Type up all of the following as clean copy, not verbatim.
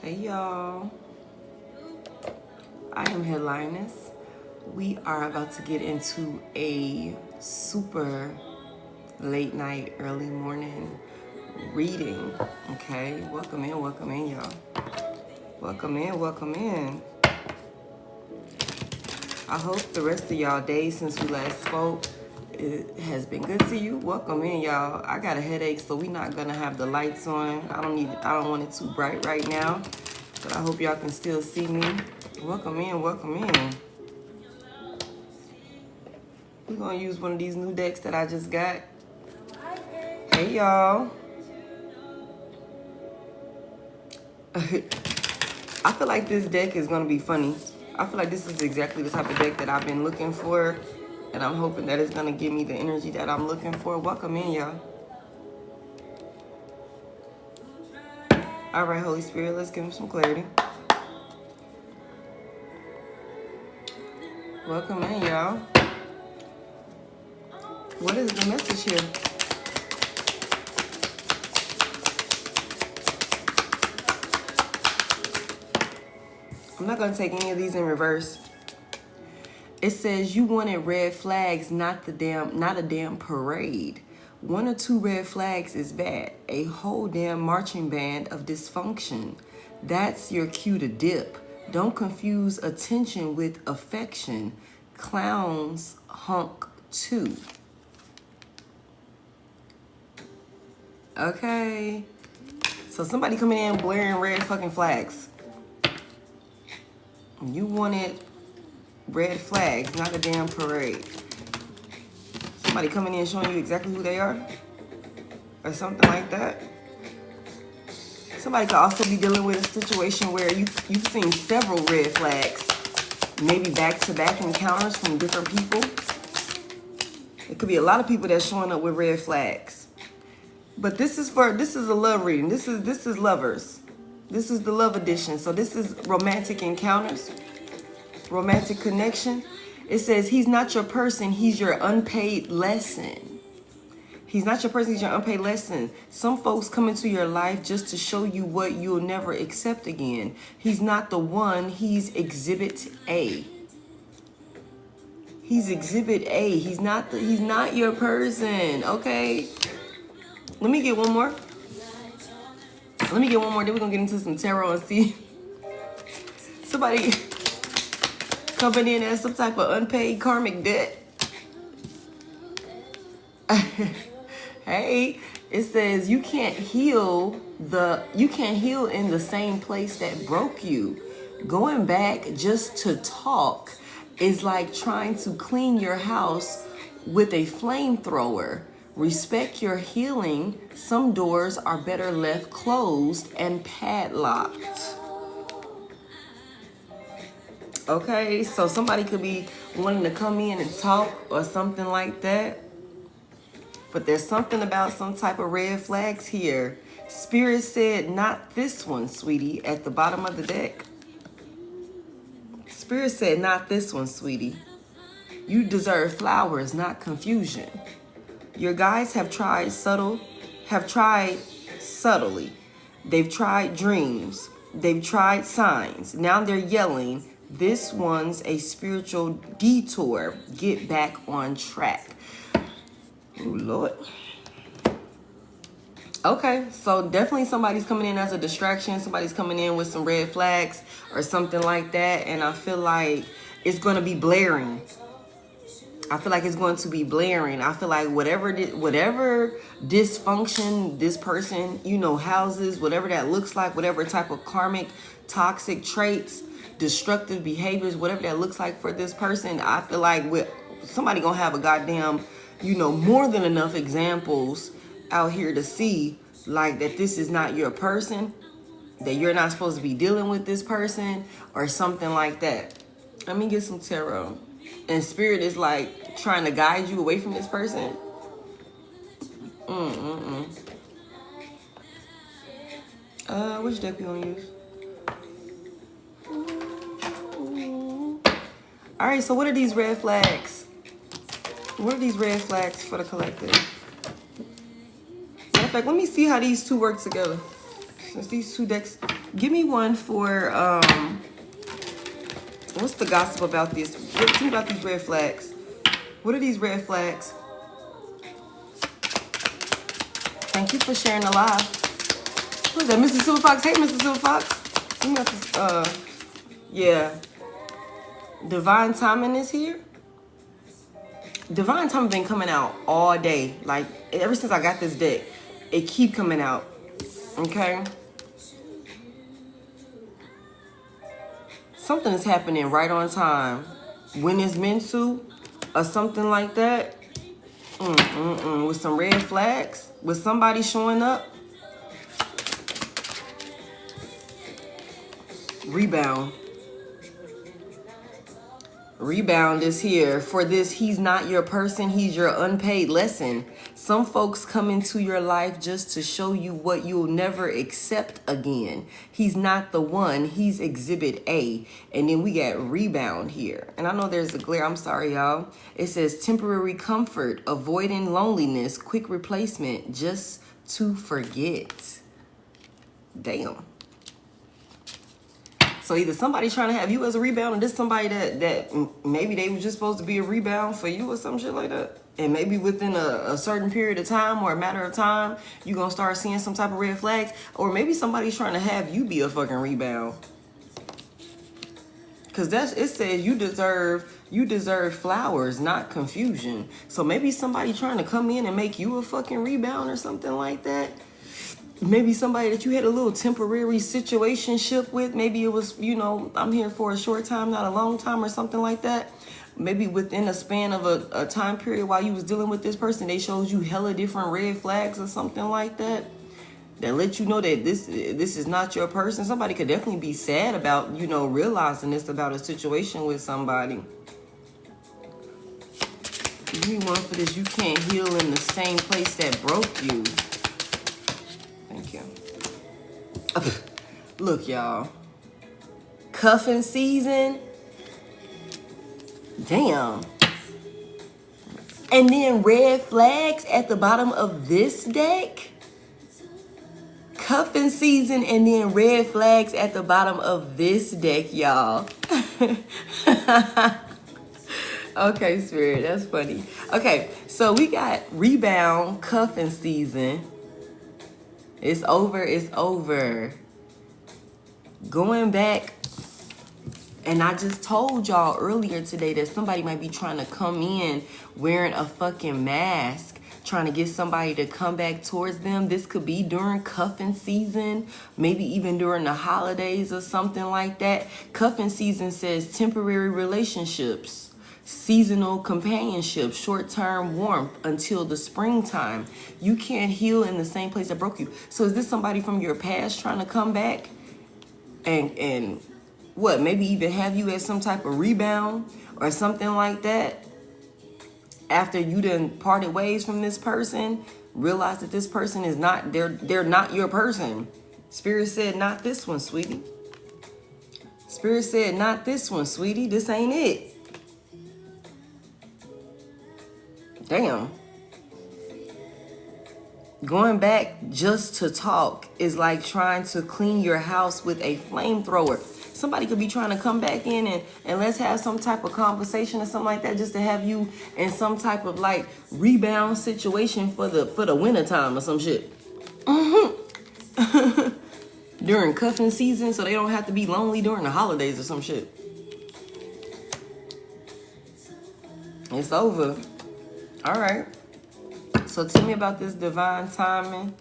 Hey y'all, I am Head.Lioness. We are about to get into a super late night, early morning reading. Okay, welcome in y'all. Welcome in. I hope the rest of y'all days since we last spoke, it has been good to you. Welcome in y'all. I got a headache, so we're not gonna have the lights on. I don't want it too bright right now, but I hope y'all can still see me. Welcome in. We're gonna use one of these new decks that I just got. Hey y'all. I feel like this deck is gonna be funny. I feel like this is exactly the type of deck that I've been looking for, and I'm hoping that it's gonna give me the energy that I'm looking for. Welcome in, y'all. All right, Holy Spirit, let's give him some clarity. Welcome in, y'all. What is the message here? I'm not gonna take any of these in reverse. It says you wanted red flags, not a damn parade. 1 or 2 red flags is bad. A whole damn marching band of dysfunction. That's your cue to dip. Don't confuse attention with affection. Clowns hunk too. Okay. So somebody coming in blaring red fucking flags. You wanted red flags, not a damn parade. Somebody coming in showing you exactly who they are, or something like that. Somebody could also be dealing with a situation where you've seen several red flags, maybe back-to-back encounters from different people. It could be a lot of people that's showing up with red flags. But this is a love reading. This is lovers. This is the love edition. So this is romantic encounters, romantic connection. It says he's not your person, he's your unpaid lesson. He's not your person, he's your unpaid lesson. Some folks come into your life just to show you what you'll never accept again. He's not the one, he's exhibit A. He's exhibit A. He's not your person, okay? Let me get one more. Then we're gonna get into some tarot and see somebody coming in as some type of unpaid karmic debt. Hey, it says you can't heal in the same place that broke you. Going back just to talk is like trying to clean your house with a flamethrower. Respect your healing. Some doors are better left closed and padlocked. Okay, so somebody could be wanting to come in and talk or something like that. But there's something about some type of red flags here. Spirit said, not this one, sweetie, at the bottom of the deck. Spirit said, not this one, sweetie. You deserve flowers, not confusion. Your guys have tried subtly. They've tried dreams. They've tried signs. Now they're yelling, this one's a spiritual detour. Get back on track. Oh, Lord. Okay, so definitely somebody's coming in as a distraction. Somebody's coming in with some red flags or something like that. And I feel like it's going to be blaring. I feel like whatever dysfunction this person, houses, whatever that looks like, whatever type of karmic, toxic traits, destructive behaviors, whatever that looks like for this person, I feel like somebody gonna have a goddamn, more than enough examples out here to see like that this is not your person, that you're not supposed to be dealing with this person or something like that. Let me get some tarot. And Spirit is like trying to guide you away from this person. Which deck you gonna use? All right, so what are these red flags? What are these red flags for the collective? Matter of fact, let me see how these two work together. Since these two decks, give me one for, what's the gossip about this? Tell me about these red flags. What are these red flags? Thank you for sharing the live. Who is that, Mr. Silver Fox? Hey, Mr. Silver Fox. You got this, yeah. Divine Timing is here. Divine Timing been coming out all day. Like, ever since I got this deck, it keep coming out. Okay? Something is happening right on time. When it's meant to, or something like that. With some red flags. With somebody showing up. Rebound. Rebound is here. For this, he's not your person. He's your unpaid lesson. Some folks come into your life just to show you what you'll never accept again. He's not the one. He's exhibit A. And then we got rebound here. And I know there's a glare. I'm sorry, y'all. It says temporary comfort, avoiding loneliness, quick replacement, just to forget. Damn. So either somebody trying to have you as a rebound, or this somebody that maybe they were just supposed to be a rebound for you or some shit like that. And maybe within a certain period of time or a matter of time, you're going to start seeing some type of red flags. Or maybe somebody's trying to have you be a fucking rebound. Because it says you deserve flowers, not confusion. So maybe somebody trying to come in and make you a fucking rebound or something like that. Maybe somebody that you had a little temporary situationship with. Maybe it was, you know, I'm here for a short time, not a long time or something like that. Maybe within a span of a time period while you was dealing with this person, they showed you hella different red flags or something like that. That let you know that this is not your person. Somebody could definitely be sad about, you know, realizing this about a situation with somebody. Give me one for this. You can't heal in the same place that broke you. Thank you. Okay. Look, y'all. Cuffing season. Damn. And then red flags at the bottom of this deck. Cuffing season and then red flags at the bottom of this deck, y'all. Okay, Spirit, that's funny. Okay, so we got rebound, cuffing season. It's over, it's over. Going back, and I just told y'all earlier today that somebody might be trying to come in wearing a fucking mask, trying to get somebody to come back towards them. This could be during cuffing season, maybe even during the holidays or something like that. Cuffing season says temporary relationships, seasonal companionship, short-term warmth until the springtime. You can't heal in the same place that broke you. So is this somebody from your past trying to come back and what, maybe even have you as some type of rebound or something like that? After you done parted ways from this person, realize that this person is not, they're not your person. Spirit said, not this one, sweetie. Spirit said, not this one, sweetie. This ain't it. Damn. Going back just to talk is like trying to clean your house with a flamethrower. Somebody could be trying to come back in and let's have some type of conversation or something like that, just to have you in some type of like rebound situation for the winter time or some shit. During cuffing season, so they don't have to be lonely during the holidays or some shit. It's over. All right. So tell me about this divine timing.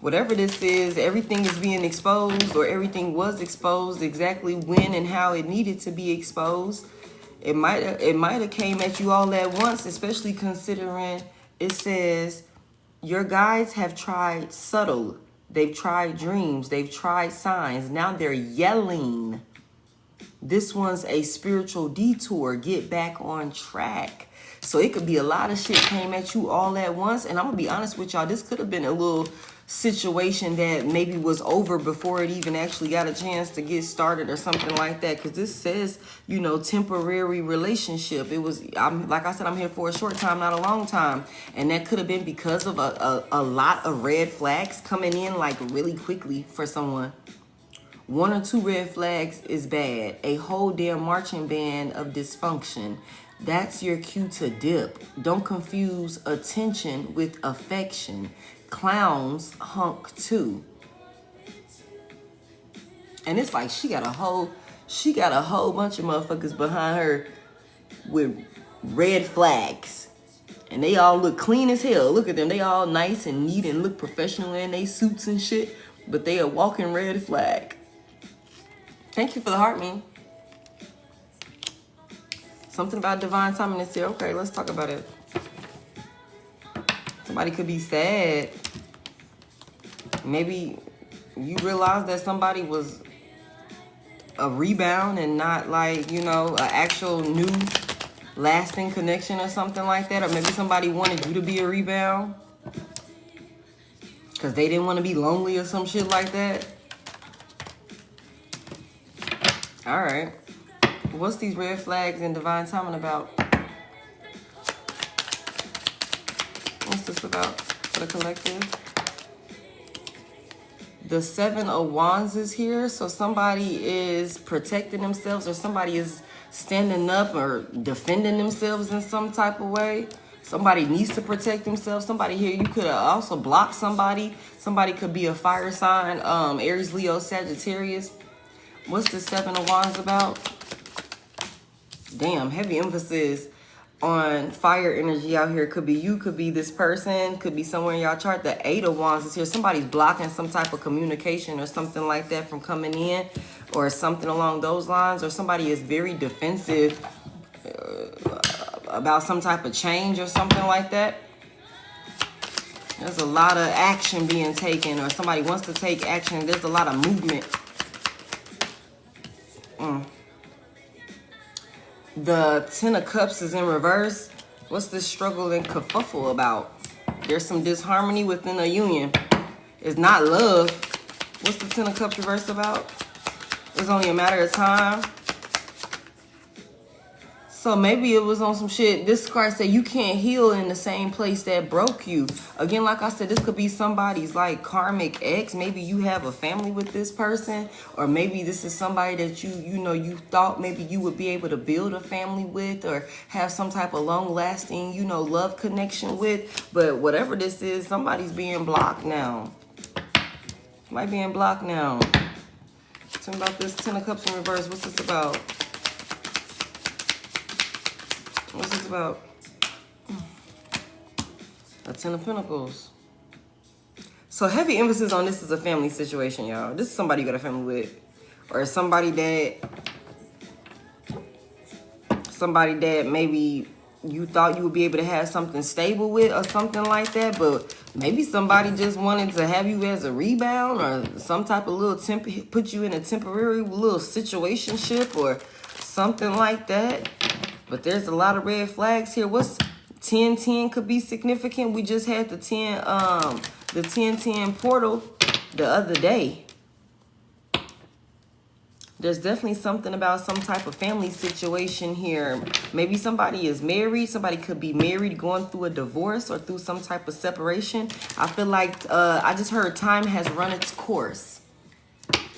Whatever this is, everything is being exposed, or everything was exposed exactly when and how it needed to be exposed. It might have came at you all at once, especially considering it says your guides have tried subtle. They've tried dreams. They've tried signs. Now they're yelling. This one's a spiritual detour. Get back on track. So it could be a lot of shit came at you all at once. And I'm going to be honest with y'all. This could have been a little situation that maybe was over before it even actually got a chance to get started or something like that. Because this says, you know, temporary relationship. It was, like I said, I'm here for a short time, not a long time. And that could have been because of a lot of red flags coming in like really quickly for someone. 1 or 2 red flags is bad. A whole damn marching band of dysfunction. That's your cue to dip. Don't confuse attention with affection. Clowns hunk too. And it's like she got a whole bunch of motherfuckers behind her with red flags. And they all look clean as hell. Look at them. They all nice and neat and look professional in their suits and shit. But they a walking red flag. Thank you for the heart, man. Something about divine timing is here. Okay, let's talk about it. Somebody could be sad. Maybe you realize that somebody was a rebound and not like, you know, an actual new lasting connection or something like that. Or maybe somebody wanted you to be a rebound because they didn't want to be lonely or some shit like that. All right. What's these red flags and divine timing about? What's this about for the collective? The 7 of Wands is here. So somebody is protecting themselves or somebody is standing up or defending themselves in some type of way. Somebody needs to protect themselves. Somebody here, you could also block somebody. Somebody could be a fire sign, Aries, Leo, Sagittarius. What's the 7 of Wands about? Damn, heavy emphasis on fire energy out here. Could be you, could be this person, could be somewhere in y'all chart. The 8 of Wands is here. Somebody's blocking some type of communication or something like that from coming in or something along those lines. Or somebody is very defensive about some type of change or something like that. There's a lot of action being taken or somebody wants to take action. There's a lot of movement. The 10 of Cups is in reverse. What's this struggle and kerfuffle about? There's some disharmony within a union. It's not love. What's the 10 of Cups reverse about? It's only a matter of time. So maybe it was on some shit. This card said you can't heal in the same place that broke you. Again, like I said, this could be somebody's like karmic ex. Maybe you have a family with this person. Or maybe this is somebody that you thought maybe you would be able to build a family with. Or have some type of long-lasting, love connection with. But whatever this is, somebody's being blocked now. Somebody being blocked now. Tell me about this 10 of Cups in reverse. What's this about? What's this about? A 10 of Pentacles. So heavy emphasis on this is a family situation, y'all. This is somebody you got a family with. Or somebody that maybe you thought you would be able to have something stable with or something like that. But maybe somebody just wanted to have you as a rebound or some type of little put you in a temporary little situationship or something like that. But there's a lot of red flags here. What's 10-10 could be significant. We just had the 10-10 portal the other day. There's definitely something about some type of family situation here. Maybe somebody is married. Somebody could be married, going through a divorce or through some type of separation. I feel like I just heard time has run its course.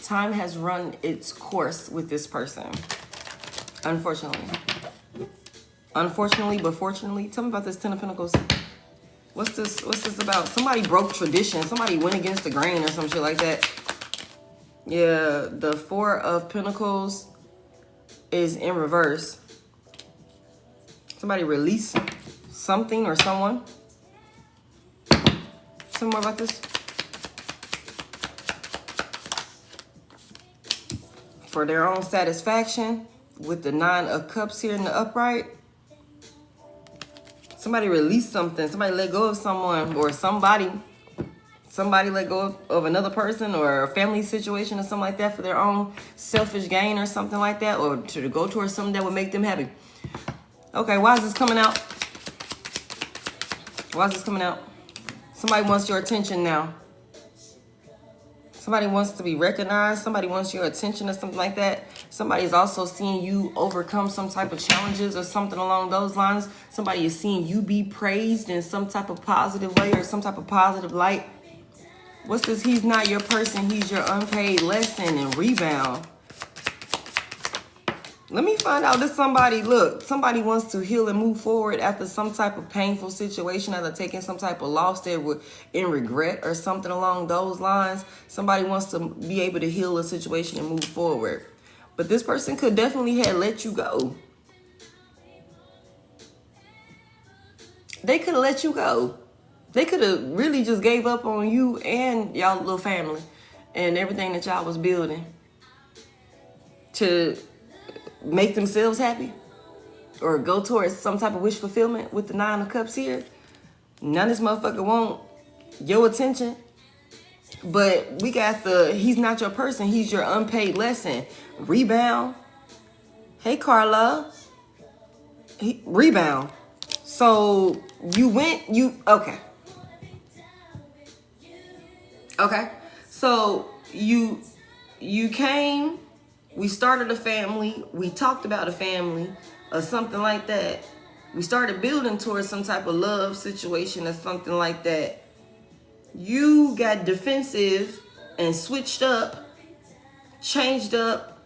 Time has run its course with this person. Unfortunately. Unfortunately, but fortunately. Tell me about this 10 of Pentacles. What's this about? Somebody broke tradition. Somebody went against the grain or some shit like that. Yeah, the 4 of Pentacles is in reverse. Somebody released something or someone. Tell me more about this. For their own satisfaction, with the 9 of Cups here in the upright. Somebody released something. Somebody let go of someone or somebody let go of another person or a family situation or something like that for their own selfish gain or something like that, or to go towards something that would make them happy. Okay, why is this coming out? Why is this coming out? Somebody wants your attention now. Somebody wants to be recognized. Somebody wants your attention or something like that. Somebody is also seeing you overcome some type of challenges or something along those lines. Somebody is seeing you be praised in some type of positive way or some type of positive light. What's this? He's not your person. He's your unpaid lesson and rebound. Let me find out that somebody, look, somebody wants to heal and move forward after some type of painful situation, after taking some type of loss that were in regret or something along those lines. Somebody wants to be able to heal a situation and move forward. But this person could definitely have let you go. They could have let you go. They could have really just gave up on you and y'all little family and everything that y'all was building to make themselves happy or go towards some type of wish fulfillment with the 9 of Cups here. None of this motherfucker want your attention. But we got the, he's not your person. He's your unpaid lesson. Rebound. Hey, Carla. Rebound. So you went, okay. Okay. So you came. We started a family. We talked about a family or something like that. We started building towards some type of love situation or something like that. You got defensive and switched up, changed up,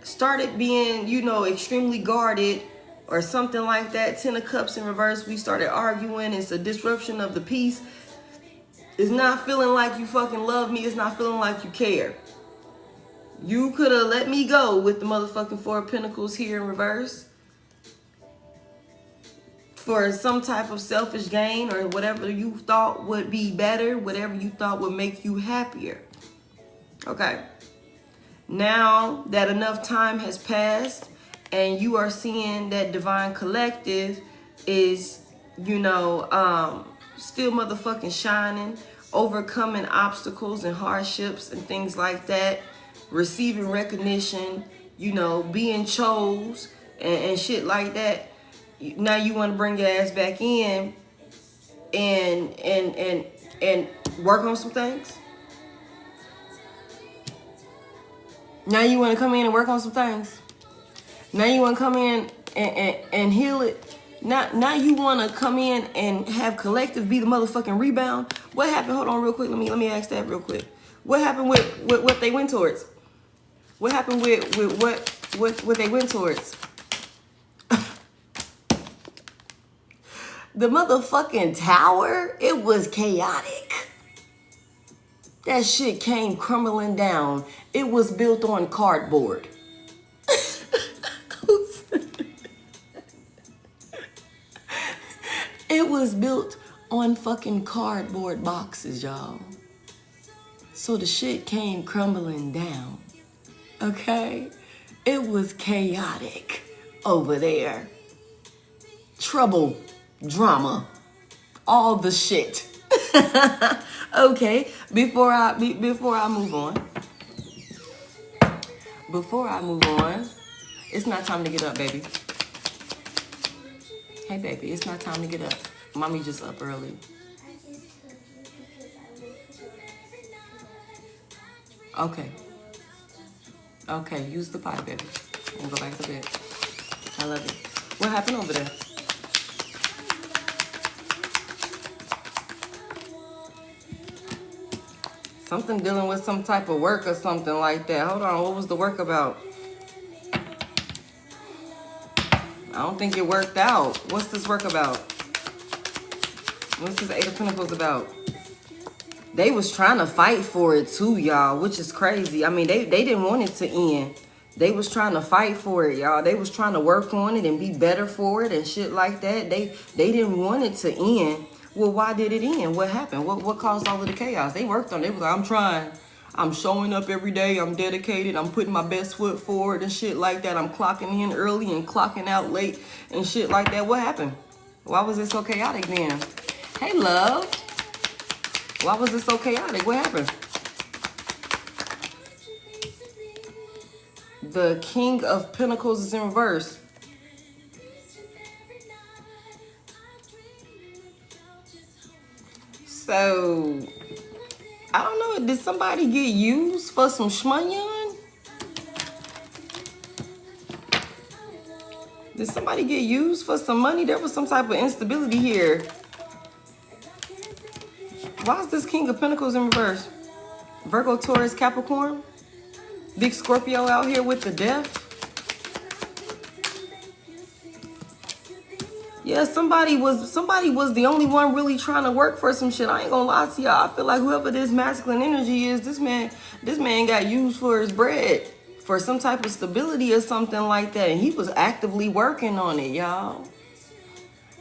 started being, extremely guarded or something like that. 10 of Cups in reverse. We started arguing. It's a disruption of the peace. It's not feeling like you fucking love me. It's not feeling like you care. You could have let me go with the motherfucking 4 of Pentacles here in reverse for some type of selfish gain or whatever you thought would be better, whatever you thought would make you happier. Okay. Now that enough time has passed and you are seeing that divine collective is, still motherfucking shining, overcoming obstacles and hardships and things like that. Receiving recognition, being chose and shit like that. Now you want to bring your ass back in and work on some things. Now you want to come in and work on some things. Now you want to come in and heal it. Now you want to come in and have collective be the motherfucking rebound. What happened? Hold on real quick. Let me ask that real quick. What happened with what they went towards? What happened with what they went towards? The motherfucking tower, it was chaotic. That shit came crumbling down. It was built on cardboard. It was built on fucking cardboard boxes, y'all. So the shit came crumbling down. Okay? It was chaotic over there. Trouble, drama, all the shit. Okay, before I move on. It's not time to get up, baby. Hey, baby, it's not time to get up. Mommy just up early. Okay, use the pie, baby. And go back to bed. I love you. What happened over there? Something dealing with some type of work or something like that. Hold on, what was the work about? I don't think it worked out. What's this work about? What's this 8 of Pentacles about? They was trying to fight for it too, y'all, which is crazy. I mean, they didn't want it to end. They was trying to fight for it, y'all. They was trying to work on it and be better for it and shit like that. They didn't want it to end. Well, why did it end? What happened? What caused all of the chaos? They worked on it. They was like, I'm trying. I'm showing up every day. I'm dedicated. I'm putting my best foot forward and shit like that. I'm clocking in early and clocking out late and shit like that. What happened? Why was it so chaotic then? Hey, love. Why was it so chaotic? What happened? The King of Pentacles is in reverse. So, I don't know. Did somebody get used for some shmonyon? Did somebody get used for some money? There was some type of instability here. Why is this King of Pentacles in reverse? Virgo, Taurus, Capricorn. Big Scorpio out here with the Death. Yeah, somebody was the only one really trying to work for some shit. I ain't gonna lie to y'all. I feel like whoever this masculine energy is, this man got used for his bread, for some type of stability or something like that. And he was actively working on it, y'all.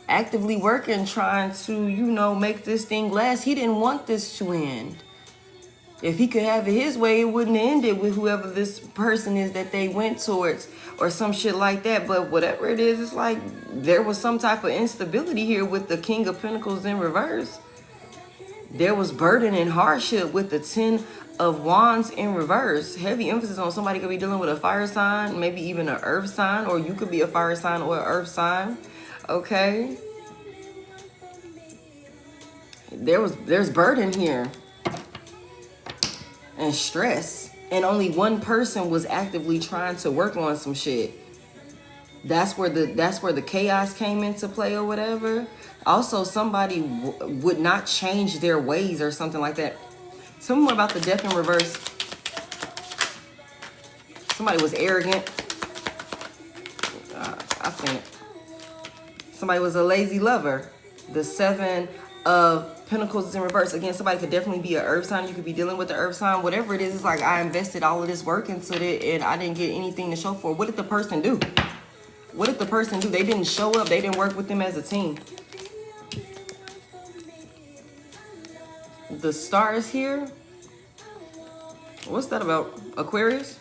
Actively working, trying to, you know, make this thing last. He didn't want this to end. If he could have it his way, it wouldn't have ended with whoever this person is that they went towards or some shit like that. But whatever it is, it's like there was some type of instability here with the King of Pentacles in reverse. There was burden and hardship with the 10 of Wands in reverse. Heavy emphasis on somebody could be dealing with a fire sign, maybe even an earth sign, or you could be a fire sign or an earth sign. Okay. There's burden here. And stress, and only one person was actively trying to work on some shit. That's where the chaos came into play or whatever. Also, somebody would not change their ways or something like that. Tell me more about the Death in reverse. Somebody was arrogant. I seen it. Somebody was a lazy lover. The 7 of Pentacles is in reverse. Again, somebody could definitely be an earth sign. You could be dealing with the earth sign. Whatever it is, it's like I invested all of this work into it and I didn't get anything to show for it. What did the person do? What did the person do? They didn't show up. They didn't work with them as a team. The stars here. What's that about? Aquarius?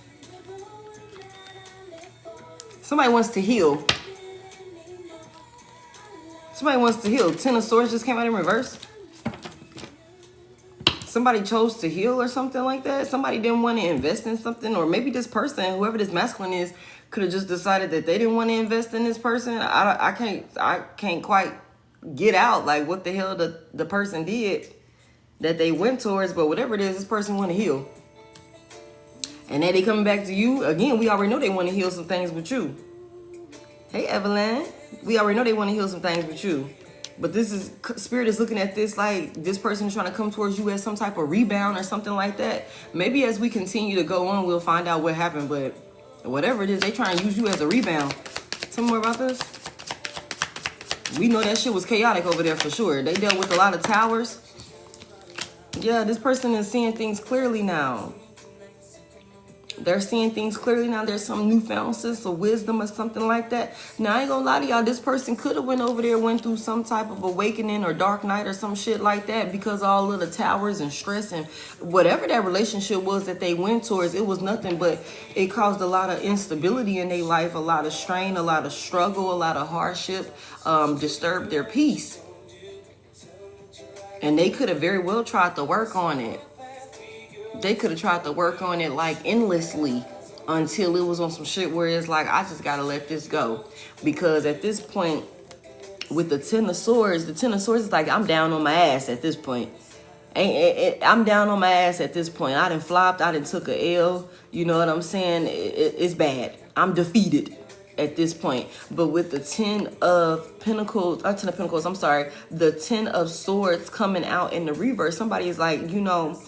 Somebody wants to heal. Somebody wants to heal. 10 of Swords just came out in reverse. Somebody chose to heal or something like that. Somebody didn't want to invest in something. Or maybe this person, whoever this masculine is, could have just decided that they didn't want to invest in this person. I can't quite get out like what the hell the person did that they went towards. But whatever it is, this person want to heal. And then they coming back to you. Again, we already know they want to heal some things with you. Hey, Evelyn. We already know they want to heal some things with you. But this is, Spirit is looking at this like this person is trying to come towards you as some type of rebound or something like that. Maybe as we continue to go on, we'll find out what happened. But whatever it is, they trying to use you as a rebound. Tell me more about this. We know that shit was chaotic over there for sure. They dealt with a lot of towers. Yeah, this person is seeing things clearly now. They're seeing things clearly now. There's some newfound sense of wisdom or something like that. Now, I ain't gonna lie to y'all. This person could have went over there, went through some type of awakening or dark night or some shit like that because all of the towers and stress and whatever that relationship was that they went towards, it was nothing but it caused a lot of instability in their life, a lot of strain, a lot of struggle, a lot of hardship, disturbed their peace. And they could have very well tried to work on it. They could have tried to work on it like endlessly until it was on some shit where it's like, I just got to let this go. Because at this point, with the 10 of Swords is like, I'm down on my ass at this point. I'm down on my ass at this point. I done flopped. I done took a L. You know what I'm saying? It's bad. I'm defeated at this point. But with the 10 of Pentacles, the 10 of Swords coming out in the reverse, somebody is like, you know,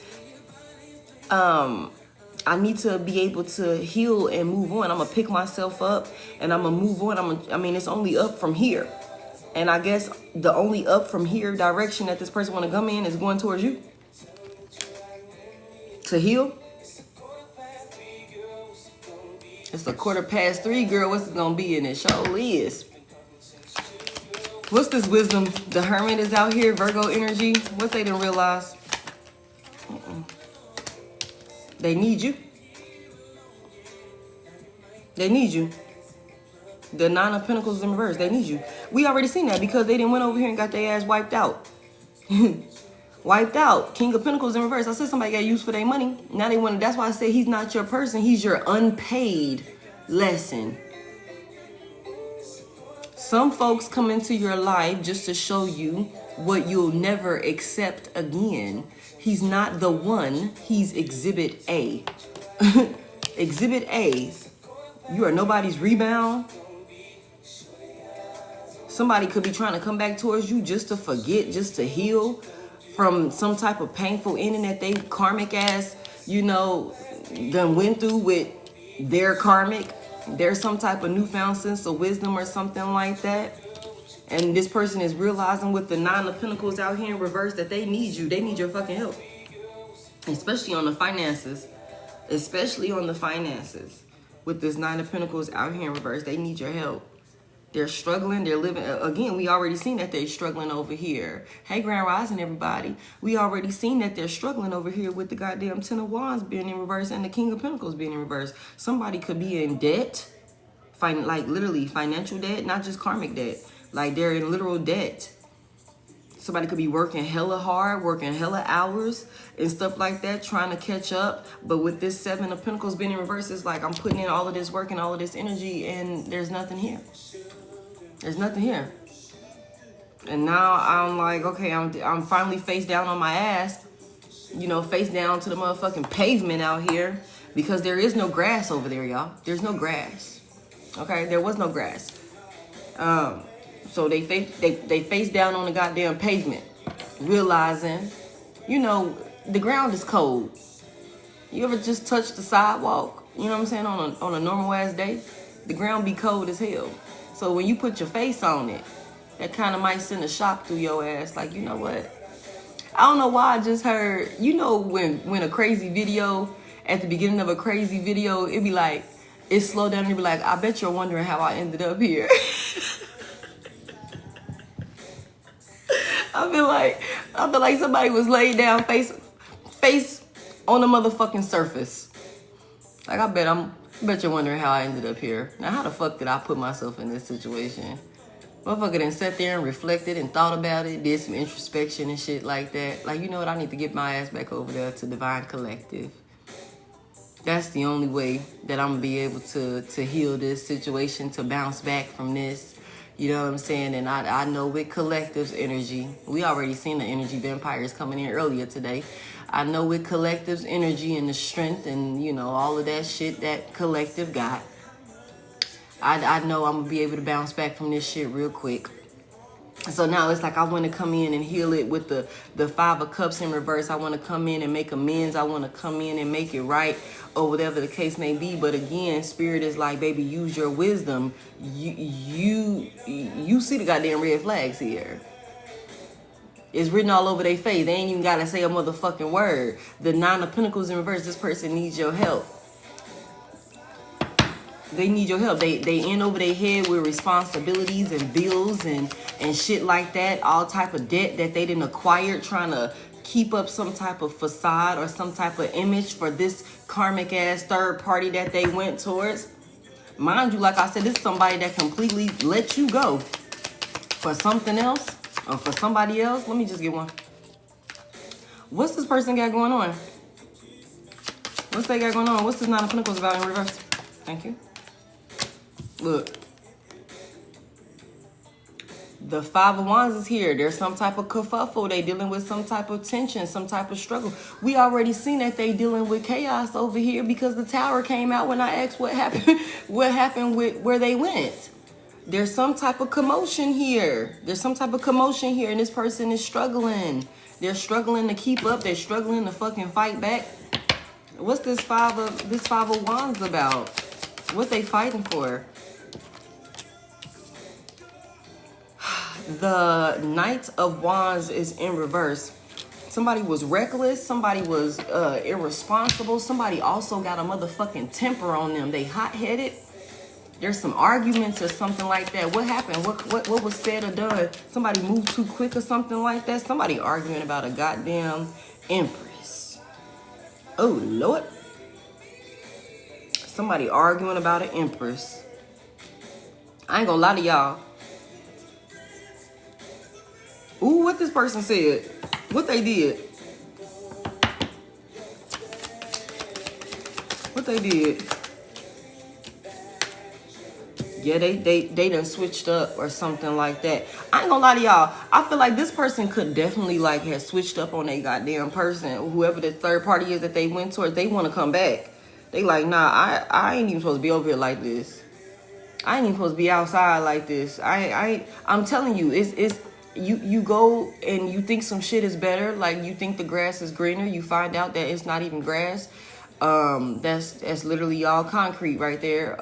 I need to be able to heal and move on. I'm gonna pick myself up and I'm gonna move on. I mean, it's only up from here. And I guess the only up from here direction that this person want to come in is going towards you to heal. It's 3:15, girl. What's it gonna be? And it surely is. What's this wisdom? The Hermit is out here, Virgo energy. What they didn't realize? They need you. They need you. The 9 of Pentacles in reverse. They need you. We already seen that because they didn't went over here and got their ass wiped out. Wiped out. King of Pentacles in reverse. I said somebody got used for their money. Now they want. That's why I say he's not your person. He's your unpaid lesson. Some folks come into your life just to show you what you'll never accept again. He's not the one, he's exhibit A. Exhibit A. You are nobody's rebound. Somebody could be trying to come back towards you just to forget, just to heal from some type of painful ending that they karmic ass, you know, done went through with their karmic. There's some type of newfound sense of wisdom or something like that. And this person is realizing with the 9 of Pentacles out here in reverse that they need you. They need your fucking help. Especially on the finances. Especially on the finances. With this 9 of Pentacles out here in reverse, they need your help. They're struggling. They're living. Again, we already seen that they're struggling over here. Hey, Grand Rising, everybody. We already seen that they're struggling over here with the goddamn 10 of Wands being in reverse and the King of Pentacles being in reverse. Somebody could be in debt. Like literally financial debt, not just karmic debt. Like they're in literal debt. Somebody could be working hella hard, working hella hours and stuff like that, trying to catch up. But with this 7 of Pentacles being in reverse, it's like I'm putting in all of this work and all of this energy and there's nothing here. There's nothing here. And now I'm like, okay, I'm finally face down on my ass, you know, face down to the motherfucking pavement out here because there is no grass over there, y'all. There's no grass. Okay, there was no grass. So they face down on the goddamn pavement, realizing, you know, the ground is cold. You ever just touch the sidewalk, you know what I'm saying, on a normal ass day? The ground be cold as hell. So when you put your face on it, that kind of might send a shock through your ass. Like, you know what? I don't know why I just heard, you know, when a crazy video, at the beginning of a crazy video, it'd be like, it slow down and it'd be like, I bet you're wondering how I ended up here. I feel like somebody was laid down face on the motherfucking surface. Like, I bet you're wondering how I ended up here. Now, how the fuck did I put myself in this situation? Motherfucker done sat there and reflected and thought about it, did some introspection and shit like that. Like, you know what? I need to get my ass back over there to Divine Collective. That's the only way that I'm going to be able to heal this situation, to bounce back from this. You know what I'm saying? And I know with Collective's energy, we already seen the energy vampires coming in earlier today. I know with Collective's energy and the strength and, you know, all of that shit that Collective got, I know I'm going to be able to bounce back from this shit real quick. So now it's like I want to come in and heal it with the 5 of Cups in reverse. I want to come in and make amends. I want to come in and make it right, or whatever the case may be. But again, Spirit is like, baby, use your wisdom. You see the goddamn red flags here. It's written all over their face. They ain't even got to say a motherfucking word. The 9 of Pentacles in reverse, this person needs your help. They need your help. They in over their head with responsibilities and bills and shit like that. All type of debt that they didn't acquire, trying to keep up some type of facade or some type of image for this karmic ass third party that they went towards. Mind you, like I said, this is somebody that completely let you go for something else or for somebody else. Let me just get one. What's this person got going on? What's they got going on? What's this 9 of Pentacles about in reverse? Thank you. Look, the 5 of Wands is here. There's some type of kerfuffle. They dealing with some type of tension, some type of struggle. We already seen that they dealing with chaos over here because the Tower came out when I asked what happened with where they went. There's some type of commotion here. There's some type of commotion here, and this person is struggling. They're struggling to keep up. They're struggling to fucking fight back. What's this 5 of Wands about? What they fighting for? The Knight of Wands is in reverse. Somebody was reckless. Somebody was irresponsible. Somebody also got a motherfucking temper on them. They hot-headed. There's some arguments or something like that. What happened? What was said or done? Somebody moved too quick or something like that. Somebody arguing about a goddamn empress. Oh, Lord. Somebody arguing about an empress. I ain't gonna lie to y'all. Ooh, what this person said. What they did. What they did. Yeah, they done switched up or something like that. I ain't gonna lie to y'all. I feel like this person could definitely like have switched up on a goddamn person. Whoever the third party is that they went towards, they want to come back. They like, nah, I ain't even supposed to be over here like this. I ain't even supposed to be outside like this. I'm telling you, it's you go and you think some shit is better, like you think the grass is greener, you find out that it's not even grass. That's literally all concrete right there.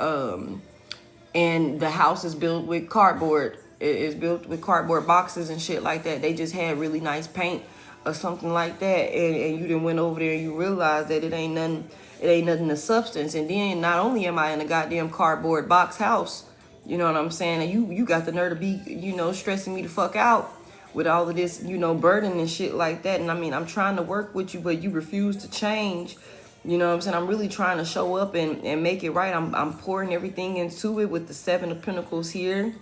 And the house is built with cardboard. It is built with cardboard boxes and shit like that. They just had really nice paint or something like that, and you done went over there and you realized that it ain't nothing of substance. And then not only am I in a goddamn cardboard box house, you know what I'm saying, and you got the nerve to be, stressing me the fuck out with all of this, burden and shit like that. And I mean, I'm trying to work with you, but you refuse to change. You know what I'm saying? I'm really trying to show up and make it right. I'm pouring everything into it with the 7 of Pentacles here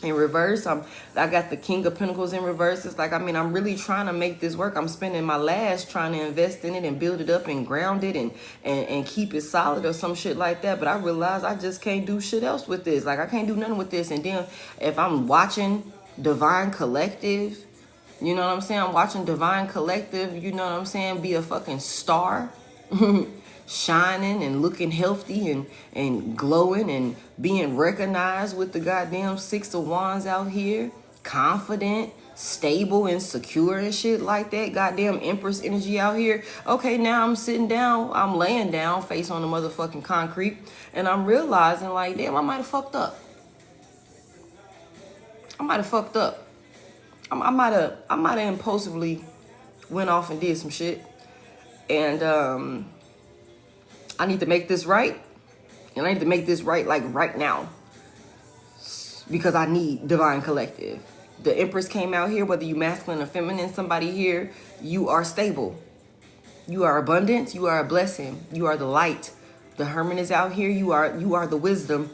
in reverse. I got the King of Pentacles in reverse. It's like, I mean, I'm really trying to make this work. I'm spending my last trying to invest in it and build it up and ground it and keep it solid or some shit like that. But I realize I just can't do shit else with this. Like, I can't do nothing with this. And then if I'm watching Divine Collective, you know what I'm saying? I'm watching Divine Collective, you know what I'm saying, be a fucking star. Shining and looking healthy and glowing and being recognized with the goddamn 6 of Wands out here, confident, stable and secure and shit like that. Goddamn Empress energy out here. Okay, now I'm sitting down, I'm laying down face on the motherfucking concrete, and I'm realizing like, damn, I might have fucked up. I might have impulsively went off and did some shit. And I need to make this right. And I need to make this right, like right now. Because I need Divine Collective. The Empress came out here, whether you masculine or feminine, somebody here, you are stable. You are abundant. You are a blessing. You are the light. The Hermit is out here. You are the wisdom.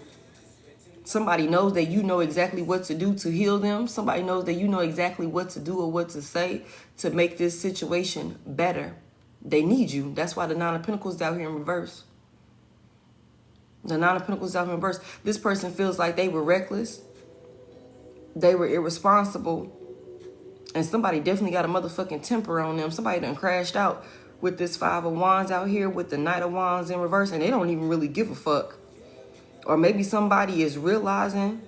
Somebody knows that you know exactly what to do to heal them. Somebody knows that you know exactly what to do or what to say to make this situation better. They need you. That's why the 9 of Pentacles is out here in reverse. The 9 of Pentacles is out here in reverse. This person feels like they were reckless. They were irresponsible. And somebody definitely got a motherfucking temper on them. Somebody done crashed out with this 5 of Wands out here with the Knight of Wands in reverse. And they don't even really give a fuck. Or maybe somebody is realizing.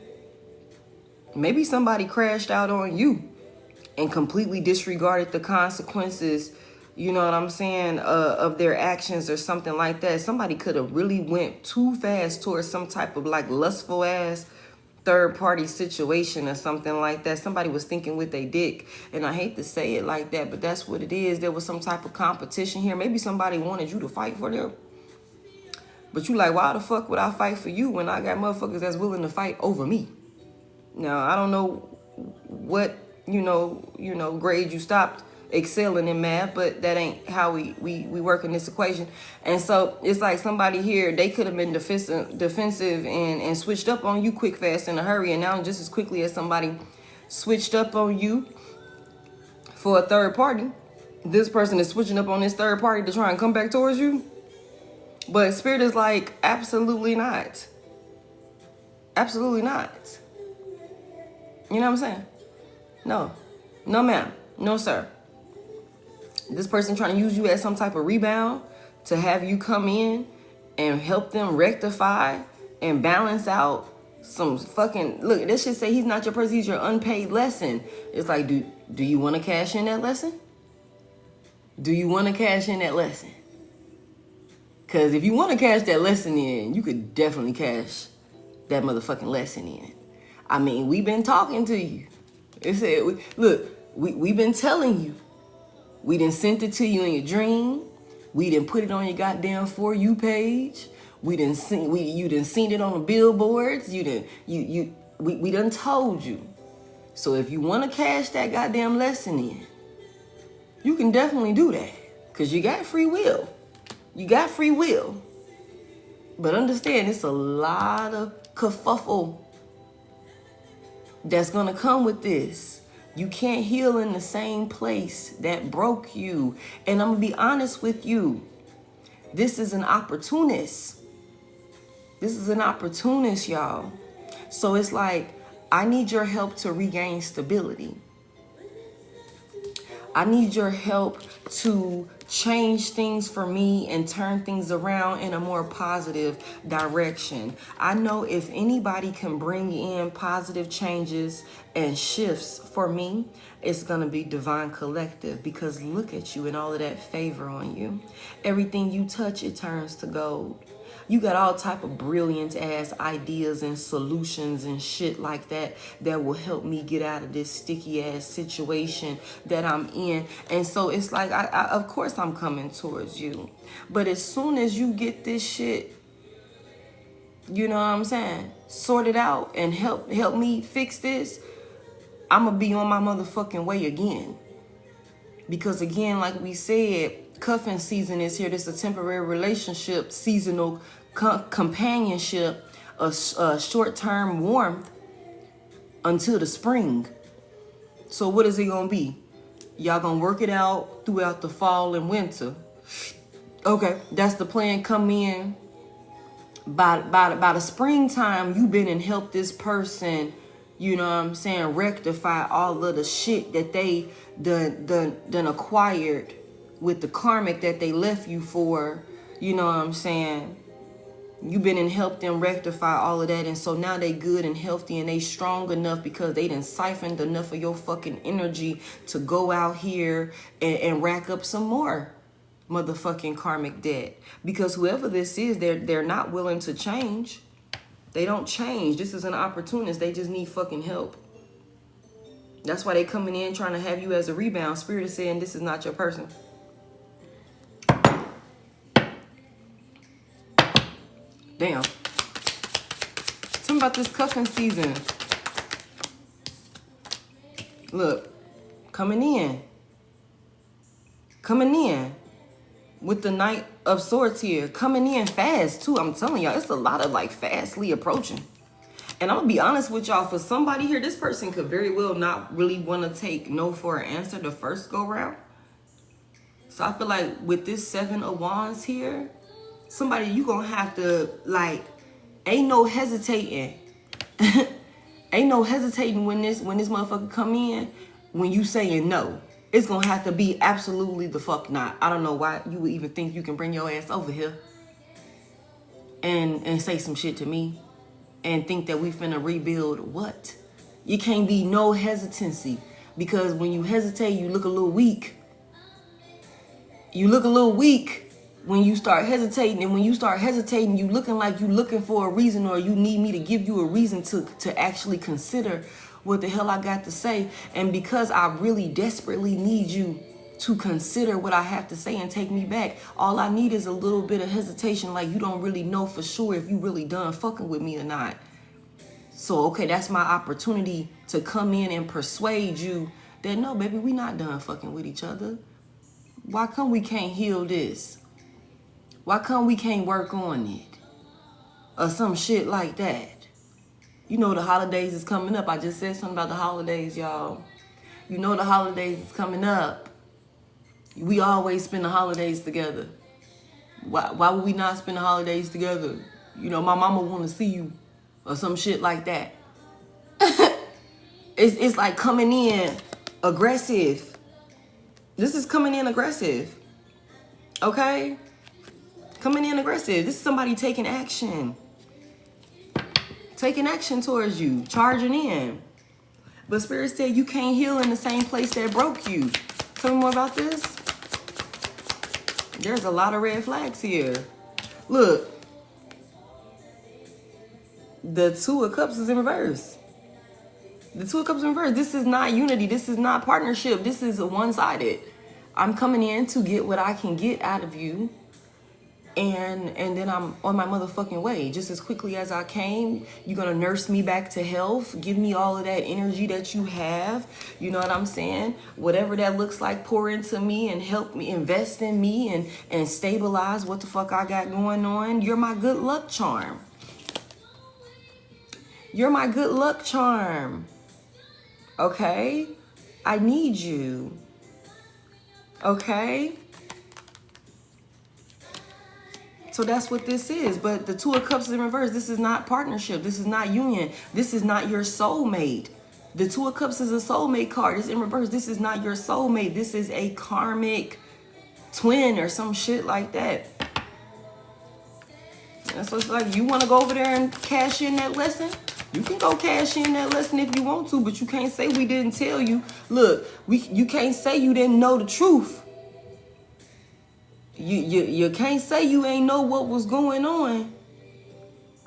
Maybe somebody crashed out on you and completely disregarded the consequences, you know what I'm saying, of their actions or something like that. Somebody could have really went too fast towards some type of like lustful ass third party situation or something like that. Somebody was thinking with their dick. And I hate to say it like that, but that's what it is. There was some type of competition here. Maybe somebody wanted you to fight for them. But you like, why the fuck would I fight for you when I got motherfuckers that's willing to fight over me? Now, I don't know what, grade you stopped excelling in math, but that ain't how we work in this equation. And so it's like somebody here, they could have been defensive and switched up on you quick, fast, in a hurry. And now just as quickly as somebody switched up on you for a third party, this person is switching up on this third party to try and come back towards you. But Spirit is like, absolutely not. Absolutely not. You know what I'm saying? No. No, ma'am. No, sir. This person trying to use you as some type of rebound to have you come in and help them rectify and balance out some fucking... Look, this should say he's not your person, he's your unpaid lesson. It's like, do you want to cash in that lesson? Do you want to cash in that lesson? Because if you want to cash that lesson in, you could definitely cash that motherfucking lesson in. I mean, we've been talking to you. It said, we've been telling you. We done sent it to you in your dream. We done put it on your goddamn For You page. You done seen it on the billboards. We done told you. So if you want to cash that goddamn lesson in, you can definitely do that. Because you got free will. You got free will. But understand, it's a lot of kerfuffle that's going to come with this. You can't heal in the same place that broke you. And I'm going to be honest with you. This is an opportunist. This is an opportunist, y'all. So it's like, I need your help to regain stability. I need your help to change things for me and turn things around in a more positive direction. I know if anybody can bring in positive changes and shifts for me, it's going to be Divine Collective, because look at you and all of that favor on you. Everything you touch, it turns to gold. You got all type of brilliant ass ideas and solutions and shit like that that will help me get out of this sticky ass situation that I'm in. And so it's like, I of course I'm coming towards you. But as soon as you get this shit, you know what I'm saying, sorted out and help me fix this, I'm gonna be on my motherfucking way again. Because again, like we said, cuffing season is here. This is a temporary relationship, seasonal companionship, a short-term warmth until the spring. So what is it gonna be? Y'all gonna work it out throughout the fall and winter. Okay, that's the plan. Come in by the springtime. You been and helped this person, you know what I'm saying, rectify all of the shit that they done acquired with the karmic that they left you for. You know what I'm saying? You been and helped them rectify all of that, and so now they good and healthy and they strong enough because they done siphoned enough of your fucking energy to go out here and rack up some more motherfucking karmic debt. Because whoever this is, they're not willing to change. They don't change. This is an opportunist. They just need fucking help. That's why they coming in trying to have you as a rebound. Spirit is saying this is not your person. Damn. Something about this cuffing season. Look, coming in with the Knight of Swords here. Coming in fast too. I'm telling y'all, it's a lot of like fastly approaching. And I'm gonna be honest with y'all, for somebody here, this person could very well not really want to take no for an answer the first go round. So I feel like with this 7 of Wands here, somebody, you gonna have to, like, ain't no hesitating. Ain't no hesitating when this motherfucker come in, when you saying no. It's gonna have to be absolutely the fuck not. I don't know why you would even think you can bring your ass over here and say some shit to me and think that we finna rebuild what? You can't be no hesitancy, because when you hesitate, you look a little weak. You look a little weak when you start hesitating, and when you start hesitating, you looking like you looking for a reason, or you need me to give you a reason to actually consider what the hell I got to say. And because I really desperately need you to consider what I have to say and take me back, all I need is a little bit of hesitation, like you don't really know for sure if you really done fucking with me or not. So, okay, that's my opportunity to come in and persuade you that, no, baby, we not done fucking with each other. Why come we can't heal this? Why come we can't work on it? Or some shit like that. You know the holidays is coming up. I just said something about the holidays, y'all. You know the holidays is coming up. We always spend the holidays together. Why would we not spend the holidays together? You know, my mama want to see you. Or some shit like that. It's like coming in aggressive. This is coming in aggressive. Okay? Coming in aggressive. This is somebody taking action. Taking action towards you. Charging in. But Spirit said you can't heal in the same place that broke you. Tell me more about this. There's a lot of red flags here. Look. The 2 of Cups is in reverse. The 2 of Cups in reverse. This is not unity. This is not partnership. This is one-sided. I'm coming in to get what I can get out of you. And then I'm on my motherfucking way. Just as quickly as I came, you're going to nurse me back to health. Give me all of that energy that you have. You know what I'm saying? Whatever that looks like, pour into me and help me, invest in me and stabilize what the fuck I got going on. You're my good luck charm. You're my good luck charm. Okay? I need you. Okay? So that's what this is. But the Two of Cups in reverse, this is not partnership. This is not union. This is not your soulmate. The Two of Cups is a soulmate card. It's in reverse. This is not your soulmate. This is a karmic twin or some shit like that. That's what's like. You want to go over there and cash in that lesson? You can go cash in that lesson if you want to, but you can't say we didn't tell you. Look, you can't say you didn't know the truth. You can't say you ain't know what was going on.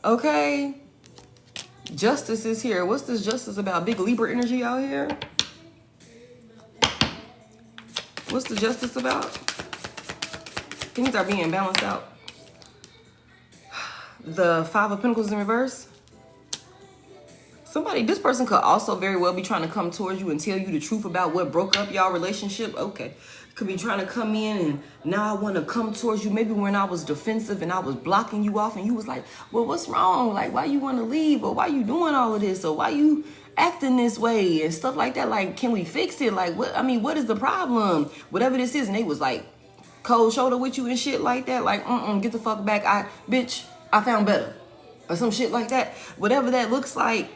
Okay? Justice is here. What's this justice about? Big Libra energy out here? What's the justice about? Things are being balanced out. The Five of Pentacles in reverse. This person could also very well be trying to come towards you and tell you the truth about what broke up y'all relationship. Okay. Could be trying to come in and now I want to come towards you. Maybe when I was defensive and I was blocking you off and you was like, well, what's wrong? Like, why you want to leave? Or why you doing all of this? Or why you acting this way and stuff like that? Like, can we fix it? Like, what is the problem? Whatever this is. And they was like cold shoulder with you and shit like that. Like, get the fuck back. Bitch, I found better. Or some shit like that. Whatever that looks like.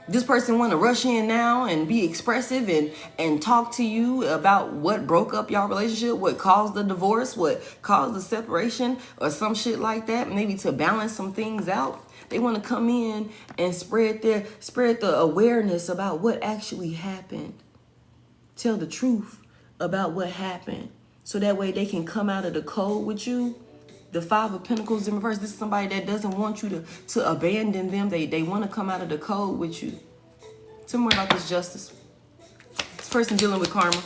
This person want to rush in now and be expressive and talk to you about what broke up y'all relationship, what caused the divorce, what caused the separation, or some shit like that. Maybe to balance some things out. They want to come in and spread the awareness about what actually happened. Tell the truth about what happened. So that way they can come out of the cold with you. The Five of Pentacles in reverse. This is somebody that doesn't want you to abandon them. They want to come out of the cold with you. Tell me more about this justice. This person dealing with karma.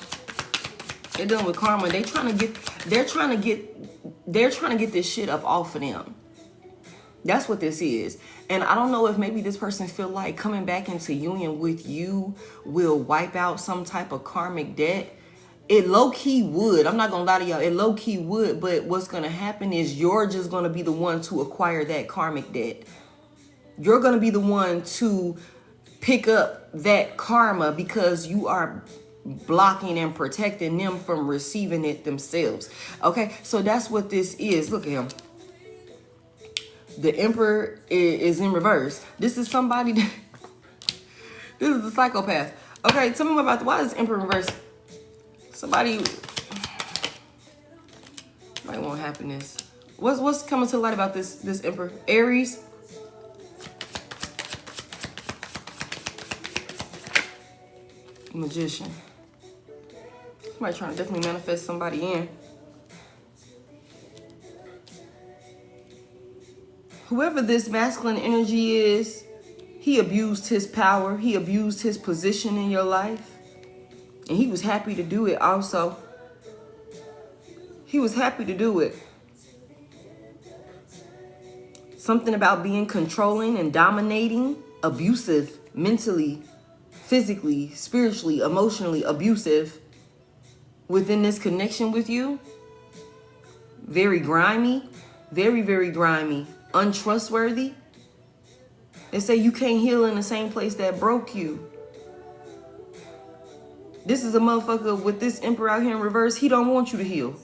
They're dealing with karma. They're trying to get this shit up off of them. That's what this is. And I don't know if maybe this person feel like coming back into union with you will wipe out some type of karmic debt. It low-key would. I'm not going to lie to y'all. It low-key would. But what's going to happen is you're just going to be the one to acquire that karmic debt. You're going to be the one to pick up that karma because you are blocking and protecting them from receiving it themselves. Okay? So that's what this is. Look at him. The Emperor is in reverse. This is somebody that... This is a psychopath. Okay, tell me more about why is Emperor in reverse? Somebody want happiness. What's coming to light about this Emperor? Aries. Magician. Somebody trying to definitely manifest somebody in. Whoever this masculine energy is, he abused his power. He abused his position in your life. And he was happy to do it also. He was happy to do it. Something about being controlling and dominating, abusive, mentally, physically, spiritually, emotionally abusive within this connection with you. Very grimy, very, very grimy, untrustworthy. They say you can't heal in the same place that broke you. This is a motherfucker with this Emperor out here in reverse. He don't want you to heal.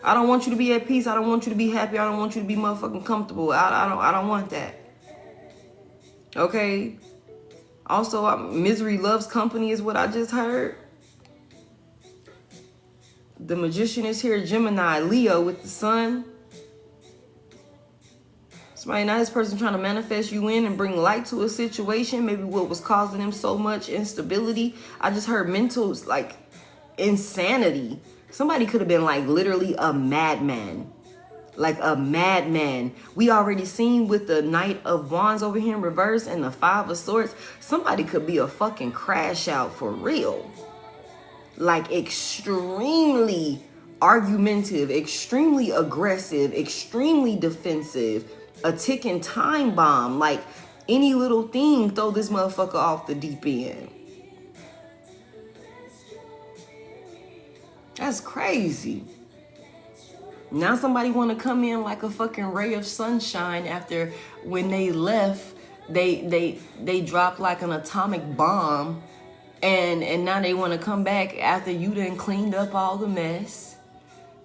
I don't want you to be at peace. I don't want you to be happy. I don't want you to be motherfucking comfortable. I don't want that. Okay? Also, misery loves company is what I just heard. The Magician is here. Gemini, Leo with the Sun. Somebody, now this person trying to manifest you in and bring light to a situation. Maybe what was causing them so much instability. I just heard mental, like, insanity. Somebody could have been, like, literally a madman. Like a madman. We already seen with the Knight of Wands over here in reverse and the Five of Swords. Somebody could be a fucking crash out for real. Like, extremely argumentative, extremely aggressive, extremely defensive. A ticking time bomb. Like, any little thing, throw this motherfucker off the deep end. That's crazy. Now somebody want to come in like a fucking ray of sunshine after when they left, they dropped like an atomic bomb. And now they want to come back after you done cleaned up all the mess.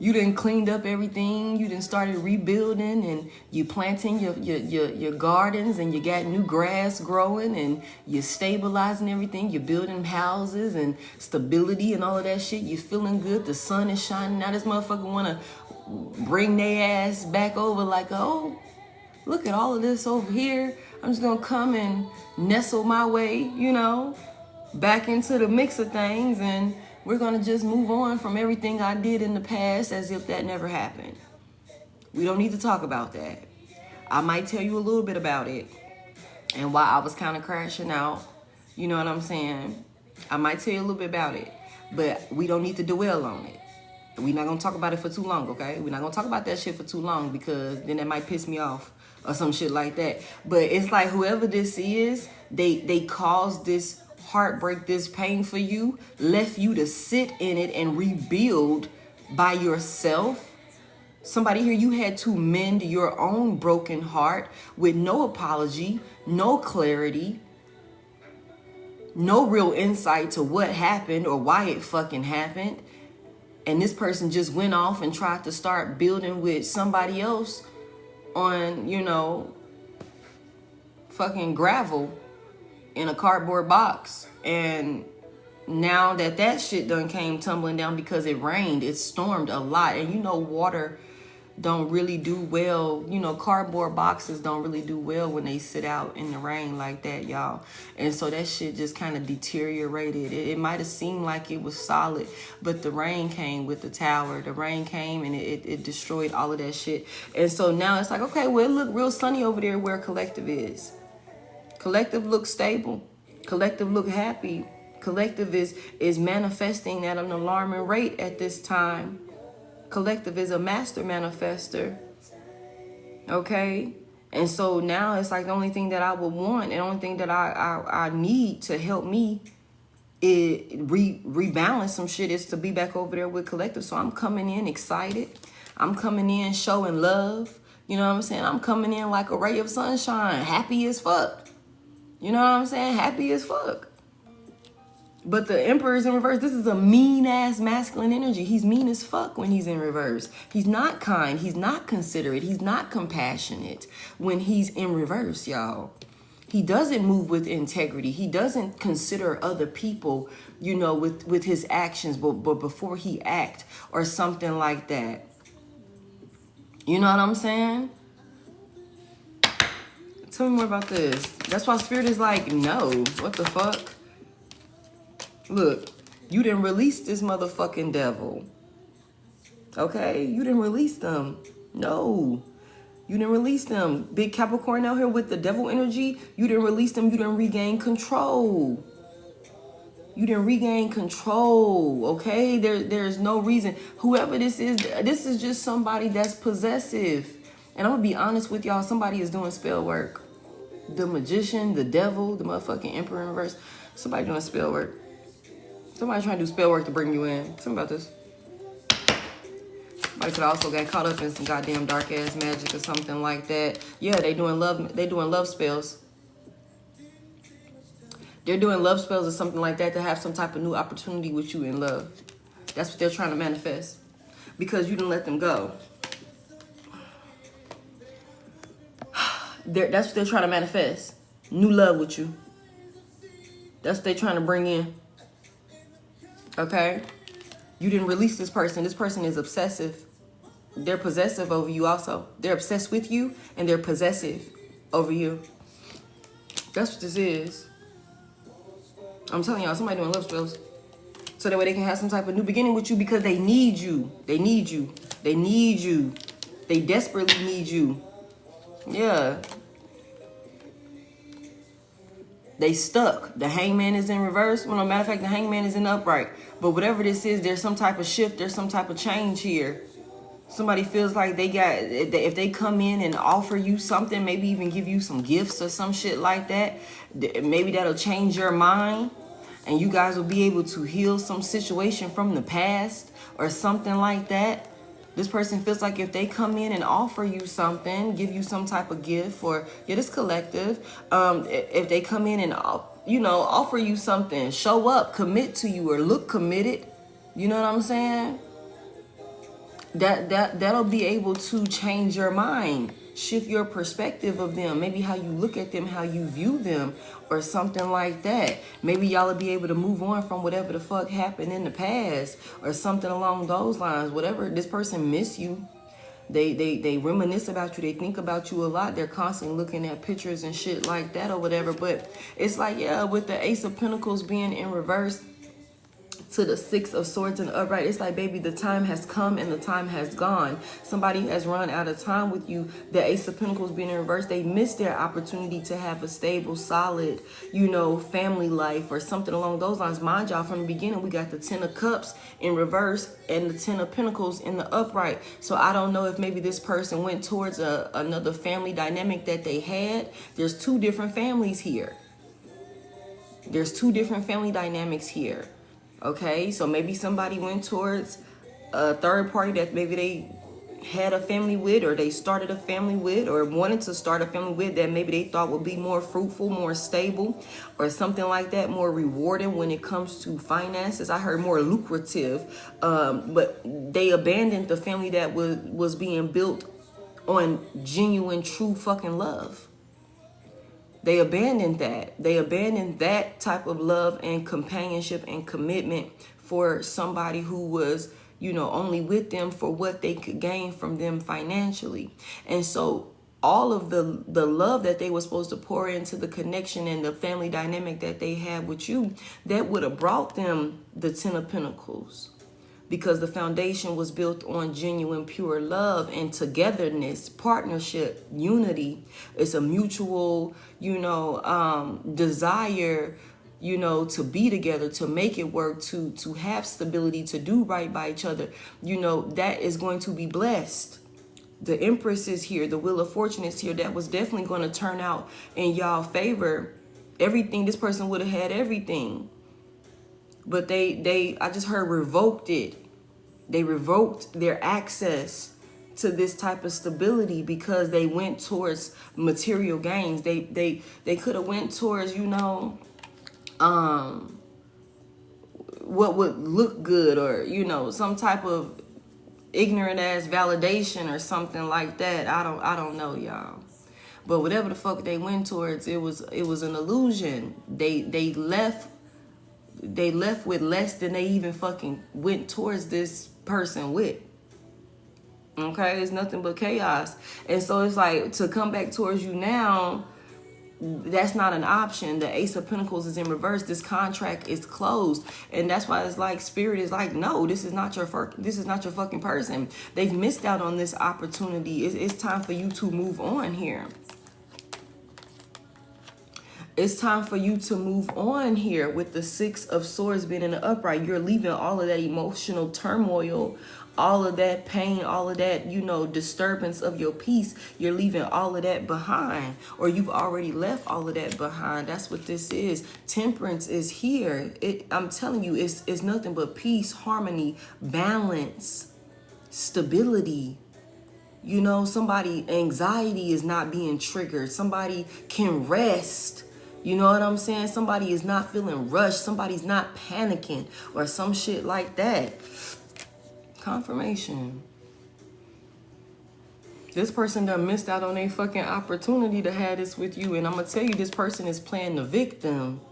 You done cleaned up everything. You done started rebuilding, and you planting your gardens, and you got new grass growing, and you're stabilizing everything. You're building houses and stability and all of that shit. You're feeling good. The sun is shining. Now this motherfucker want to bring their ass back over like, oh, look at all of this over here. I'm just going to come and nestle my way, you know, back into the mix of things, and we're going to just move on from everything I did in the past as if that never happened. We don't need to talk about that. I might tell you a little bit about it and why I was kind of crashing out. You know what I'm saying? I might tell you a little bit about it, but we don't need to dwell on it. We're not going to talk about it for too long, okay? We're not going to talk about that shit for too long, because then that might piss me off or some shit like that. But it's like whoever this is, they caused this heartbreak, this pain for you, left you to sit in it and rebuild by yourself. Somebody here, you had to mend your own broken heart with no apology, no clarity, no real insight to what happened or why it fucking happened. And this person just went off and tried to start building with somebody else on, you know, fucking gravel in a cardboard box. And now that shit done came tumbling down because it rained, it stormed a lot. And you know, water don't really do well. You know, cardboard boxes don't really do well when they sit out in the rain like that, y'all. And so that shit just kind of deteriorated. It might have seemed like it was solid, but the rain came with the tower. The rain came and it destroyed all of that shit. And so now it's like, okay, well, it look real sunny over there where Collective is. Collective looks stable. Collective look happy. Collective is manifesting at an alarming rate at this time. Collective is a master manifester. Okay? And so now it's like the only thing that I would want, and the only thing that I need to help me is rebalance some shit is to be back over there with Collective. So I'm coming in excited. I'm coming in showing love. You know what I'm saying? I'm coming in like a ray of sunshine, happy as fuck. You know what I'm saying? Happy as fuck. But the Emperor is in reverse. This is a mean-ass masculine energy. He's mean as fuck when he's in reverse. He's not kind. He's not considerate. He's not compassionate when he's in reverse, y'all. He doesn't move with integrity. He doesn't consider other people, you know, with his actions, but before he act or something like that. You know what I'm saying? Tell me more about this. That's why Spirit is like, no. What the fuck? Look, you didn't release this motherfucking devil. Okay? You didn't release them. No. You didn't release them. Big Capricorn out here with the devil energy. You didn't release them. You didn't regain control. You didn't regain control. Okay? There's no reason. Whoever this is just somebody that's possessive. And I'm going to be honest with y'all. Somebody is doing spell work. The magician, the devil, the motherfucking Emperor in reverse. Somebody doing spell work. Somebody trying to do spell work to bring you in. Tell me about this. Somebody could also get caught up in some goddamn dark ass magic or something like that. Yeah, they doing love spells. They're doing love spells or something like that to have some type of new opportunity with you in love. That's what they're trying to manifest. Because you didn't let them go. That's what they're trying to manifest. New love with you. That's what they're trying to bring in. Okay? You didn't release this person. This person is obsessive. They're possessive over you also. They're obsessed with you and they're possessive over you. That's what this is. I'm telling y'all, somebody doing love spells. So that way they can have some type of new beginning with you because they need you. They need you. They need you. They desperately need you. Yeah. They stuck. The hangman is in reverse. Well, no matter of fact, the hangman is in upright. But whatever this is, there's some type of shift. There's some type of change here. Somebody feels like they got, if they come in and offer you something, maybe even give you some gifts or some shit like that, maybe that'll change your mind. And you guys will be able to heal some situation from the past or something like that. This person feels like if they come in and offer you something, give you some type of gift, or this collective, if they come in and, you know, offer you something, show up, commit to you, or look committed, you know what I'm saying? that'll be able to change your mind, shift your perspective of them, maybe how you look at them, how you view them, or something like that. Maybe y'all will be able to move on from whatever the fuck happened in the past, or something along those lines. Whatever, this person miss you. They reminisce about you. They think about you a lot. They're constantly looking at pictures and shit like that or whatever. But it's like, yeah, with the Ace of Pentacles being in reverse to the Six of Swords in the upright, it's like, baby, the time has come and the time has gone. Somebody has run out of time with you. The Ace of Pentacles being in reverse, they missed their opportunity to have a stable, solid, you know, family life or something along those lines. Mind y'all, from the beginning, we got the Ten of Cups in reverse and the Ten of Pentacles in the upright. So I don't know if maybe this person went towards another family dynamic that they had. There's two different families here. There's two different family dynamics here. Okay, so maybe somebody went towards a third party that maybe they had a family with, or they started a family with, or wanted to start a family with, that maybe they thought would be more fruitful, more stable, or something like that, more rewarding when it comes to finances. I heard more lucrative, but they abandoned the family that was being built on genuine, true fucking love. They abandoned that. They abandoned that type of love and companionship and commitment for somebody who was, you know, only with them for what they could gain from them financially. And so all of the love that they were supposed to pour into the connection and the family dynamic that they had with you, that would have brought them the Ten of Pentacles. Because the foundation was built on genuine, pure love and togetherness, partnership, unity. It's a mutual, you know, desire, you know, to be together, to make it work, to have stability, to do right by each other. You know, that is going to be blessed. The Empress is here. The Wheel of Fortune is here. That was definitely going to turn out in y'all favor. Everything, this person would have had everything. But I just heard revoked it. They revoked their access to this type of stability because they went towards material gains. They could have went towards, you know, what would look good, or, you know, some type of ignorant ass validation or something like that. I don't know, y'all. But whatever the fuck they went towards, it was an illusion. They left with less than they even fucking went towards this person with. Okay, it's nothing but chaos. And so it's like, to come back towards you now, that's not an option. The Ace of Pentacles is in reverse. This contract is closed, and that's why it's like Spirit is like, no, this is not your fucking person. They've missed out on this opportunity. It's time for you to move on here. It's time for you to move on here with the Six of Swords being in the upright. You're leaving all of that emotional turmoil, all of that pain, all of that, you know, disturbance of your peace. You're leaving all of that behind, or you've already left all of that behind. That's what this is. Temperance is here. I'm telling you, it's nothing but peace, harmony, balance, stability. You know, somebody, anxiety is not being triggered. Somebody can rest. You know what I'm saying? Somebody is not feeling rushed. Somebody's not panicking or some shit like that. Confirmation. This person done missed out on a fucking opportunity to have this with you. And I'm going to tell you, this person is playing the victim.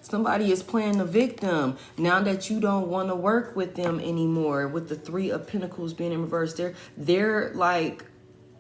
Somebody is playing the victim. Now that you don't want to work with them anymore, with the Three of Pentacles being in reverse, they're like,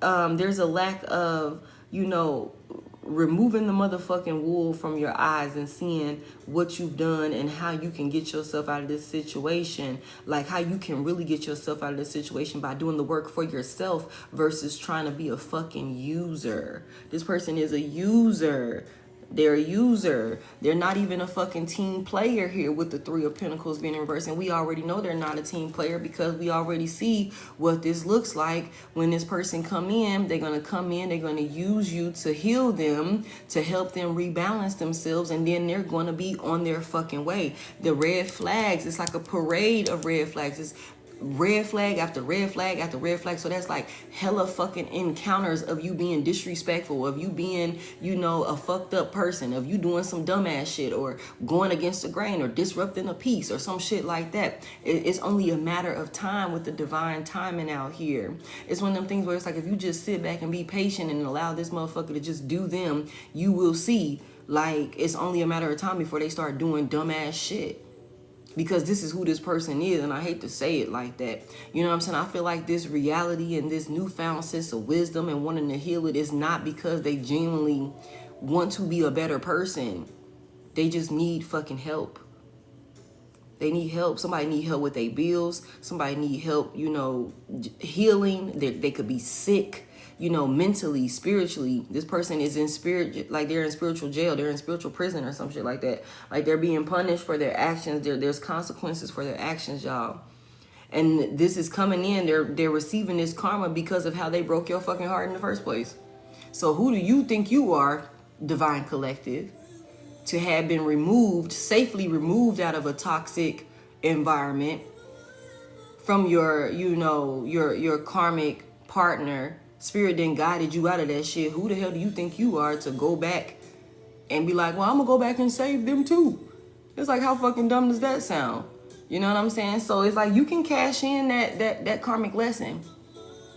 there's a lack of, you know, removing the motherfucking wool from your eyes and seeing what you've done and how you can get yourself out of this situation. Like how you can really get yourself out of this situation by doing the work for yourself versus trying to be a fucking user. This person is a user. They're a user. They're not even a fucking team player here with the Three of Pentacles being in reverse. And we already know they're not a team player because we already see what this looks like. When this person come in, they're going to use you to heal them, to help them rebalance themselves. And then they're going to be on their fucking way. The red flags, it's like a parade of red flags. It's red flag after red flag after red flag. So that's like hella fucking encounters of you being disrespectful, of you being, you know, a fucked up person, of you doing some dumbass shit or going against the grain or disrupting a peace or some shit like that. It's only a matter of time with the divine timing out here. It's one of them things where it's like, if you just sit back and be patient and allow this motherfucker to just do them, you will see, like, it's only a matter of time before they start doing dumbass shit. Because this is who this person is, and I hate to say it like that. You know what I'm saying? I feel like this reality and this newfound sense of wisdom and wanting to heal it is not because they genuinely want to be a better person. They just need fucking help. They need help. Somebody need help with their bills. Somebody need help, you know, healing. They could be sick, you know, mentally, spiritually. This person is in spirit, like they're in spiritual jail. They're in spiritual prison or some shit like that. Like they're being punished for their actions. There's consequences for their actions, y'all. And this is coming in. They're receiving this karma because of how they broke your fucking heart in the first place. So who do you think you are, Divine Collective, to have been removed, safely removed out of a toxic environment from your, you know, your karmic partner? Spirit then guided you out of that shit. Who the hell do you think you are to go back and be like, well, I'm gonna go back and save them too? It's like, how fucking dumb does that sound? You know what I'm saying? So it's like, you can cash in that karmic lesson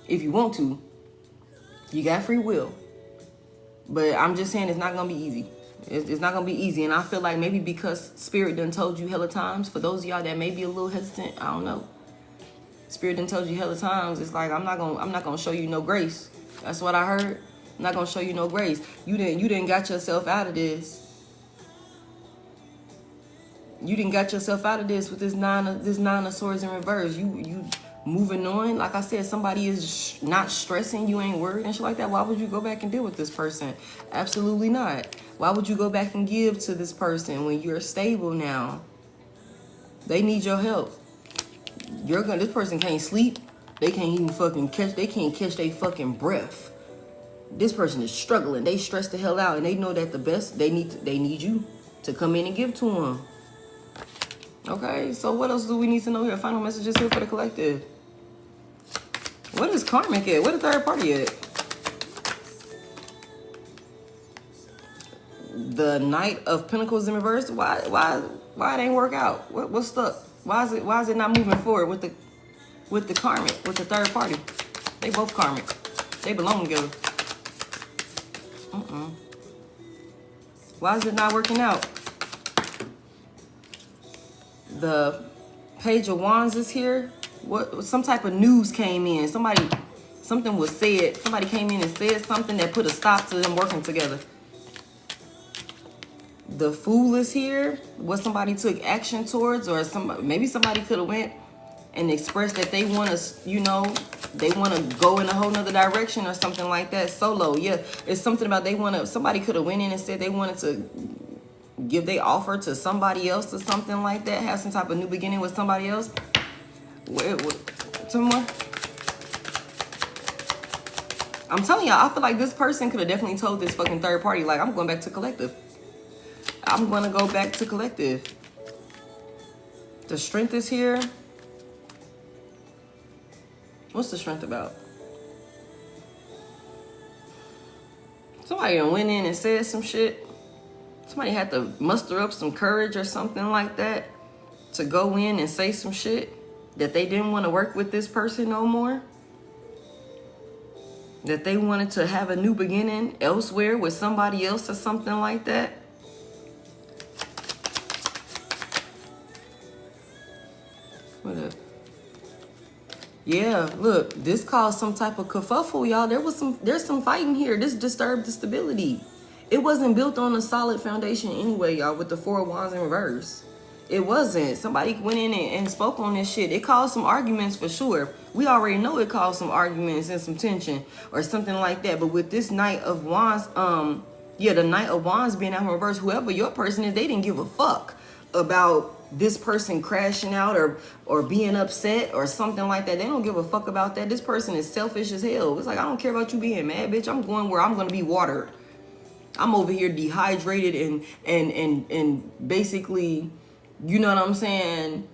if you want to. You got free will. But I'm just saying, it's not gonna be easy. It's not gonna be easy. And I feel like maybe because Spirit done told you hella times, for those of y'all that may be a little hesitant, I don't know. Spirit done told you hella times, it's like, I'm not gonna show you no grace. That's what I heard. I'm not gonna show you no grace. You didn't got yourself out of this. You didn't got yourself out of this with this nine of swords in reverse. You moving on. Like I said, somebody is not stressing, you ain't worried and shit like that. Why would you go back and deal with this person? Absolutely not. Why would you go back and give to this person when you're stable now? They need your help. This person can't sleep. They can't even fucking catch their fucking breath. This person is struggling. They stressed the hell out, and they know that the best they need you to come in and give to them. Okay, so what else do we need to know here? Final messages here for the collective. What is karmic at? What the third party at? The Knight of Pentacles in reverse. Why it ain't work out? What's stuck? Why is it not moving forward with the karmic, with the third party? They both karmic. They belong together. Why is it not working out? The Page of Wands is here. Some type of news came in. Something was said. Somebody came in and said something that put a stop to them working together. The Fool is here. What somebody took action towards, or maybe somebody could have went and expressed that they want to, you know, they want to go in a whole nother direction or something like that. Solo, yeah, it's something about somebody could have went in and said they wanted to give their offer to somebody else or something like that. Have some type of new beginning with somebody else. Some more. I'm telling y'all, I feel like this person could have definitely told this fucking third party, like, I'm going back to collective. I'm going to go back to collective. The Strength is here. What's the Strength about? Somebody went in and said some shit. Somebody had to muster up some courage or something like that to go in and say some shit that they didn't want to work with this person no more. That they wanted to have a new beginning elsewhere with somebody else or something like that. Yeah, look, this caused some type of kerfuffle, y'all. There's some fighting here. This disturbed the stability. It wasn't built on a solid foundation anyway, y'all, with the Four of Wands in reverse. It wasn't. Somebody went in and spoke on this shit. It caused some arguments for sure. We already know it caused some arguments and some tension or something like that. But with this Knight of Wands, the Knight of Wands being out in reverse, whoever your person is, they didn't give a fuck about this person crashing out or being upset or something like that. They don't give a fuck about that. This person is selfish as hell. It's like, I don't care about you being mad, bitch. I'm going where I'm going to be watered. I'm over here dehydrated and basically, you know what I'm saying?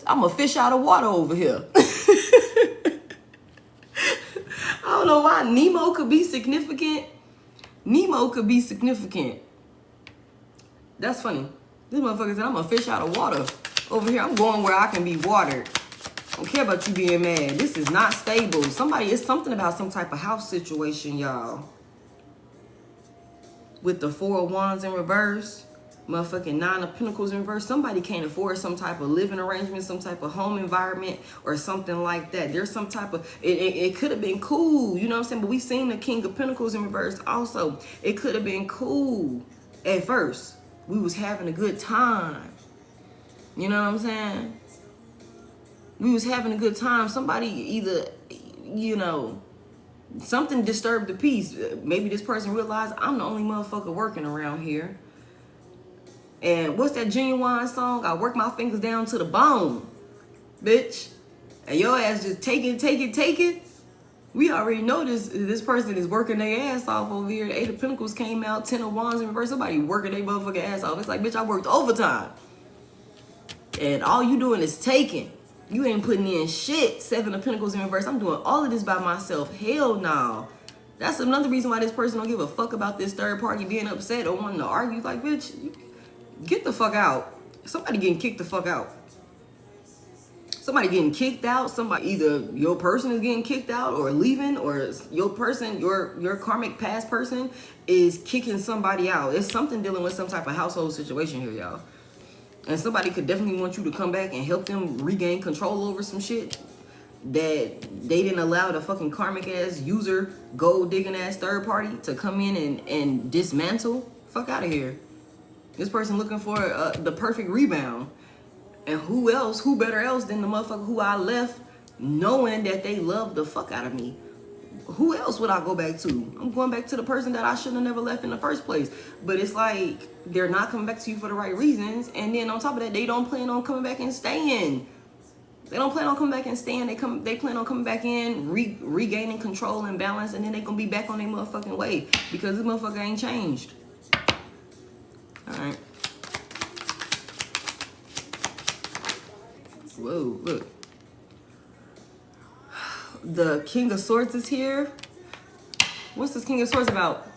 I'm a fish out of water over here. I don't know why Nemo could be significant. Nemo could be significant. That's funny. This motherfucker said I'm a fish out of water. Over here, I'm going where I can be watered. I don't care about you being mad. This is not stable. It's something about some type of house situation, y'all. With the 4 of Wands in reverse, motherfucking 9 of Pentacles in reverse. Somebody can't afford some type of living arrangement, some type of home environment, or something like that. There's some type of, it could have been cool, you know what I'm saying? But we seen the King of Pentacles in reverse also. It could have been cool at first. We was having a good time. You know what I'm saying? We was having a good time. Somebody either, you know, something disturbed the peace. Maybe this person realized I'm the only motherfucker working around here. And what's that Genuine song? I work my fingers down to the bone, bitch. And your ass just take it. We already know this person is working their ass off over here. The 8 of Pentacles came out, 10 of Wands in reverse. Somebody working their motherfucking ass off. It's like, bitch, I worked overtime. And all you doing is taking. You ain't putting in shit. 7 of Pentacles in reverse. I'm doing all of this by myself. Hell no. That's another reason why this person don't give a fuck about this third party being upset or wanting to argue. Like, bitch, get the fuck out. Somebody getting kicked the fuck out. Somebody getting kicked out. Somebody, either your person is getting kicked out or leaving, or your person, your karmic past person is kicking somebody out. It's something dealing with some type of household situation here, y'all. And somebody could definitely want you to come back and help them regain control over some shit that they didn't allow the fucking karmic ass user, gold digging ass third party to come in and dismantle. Fuck out of here. This person looking for the perfect rebound. And who better else than the motherfucker who I left knowing that they love the fuck out of me? Who else would I go back to? I'm going back to the person that I should have never left in the first place. But it's like they're not coming back to you for the right reasons. And then on top of that, they don't plan on coming back and staying. They don't plan on coming back and staying. They plan on coming back in, regaining control and balance, and then they gonna be back on their motherfucking way because this motherfucker ain't changed. All right. Whoa, look. The King of Swords is here. What's this King of Swords about?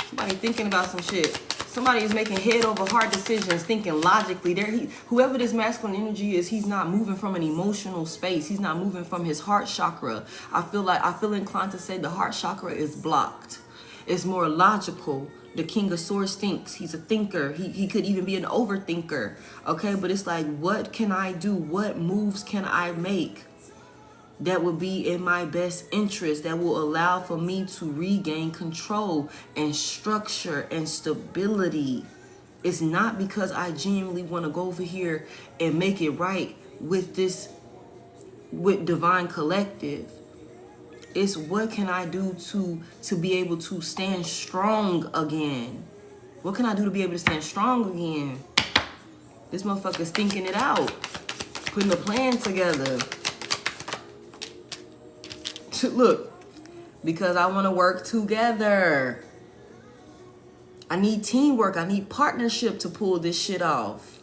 Somebody thinking about some shit. Somebody is making head over heart decisions, thinking logically. Whoever this masculine energy is, he's not moving from an emotional space. He's not moving from his heart chakra. I feel inclined to say the heart chakra is blocked. It's more logical. The King of Swords thinks. He's a thinker. He could even be an overthinker. Okay, but it's like, what can I do? What moves can I make that will be in my best interest, that will allow for me to regain control and structure and stability? It's not because I genuinely want to go over here and make it right with Divine Collective. It's what can I do to be able to stand strong again? What can I do to be able to stand strong again? This motherfucker's thinking it out, putting a plan together. Look, because I want to work together. I need teamwork. I need partnership to pull this shit off.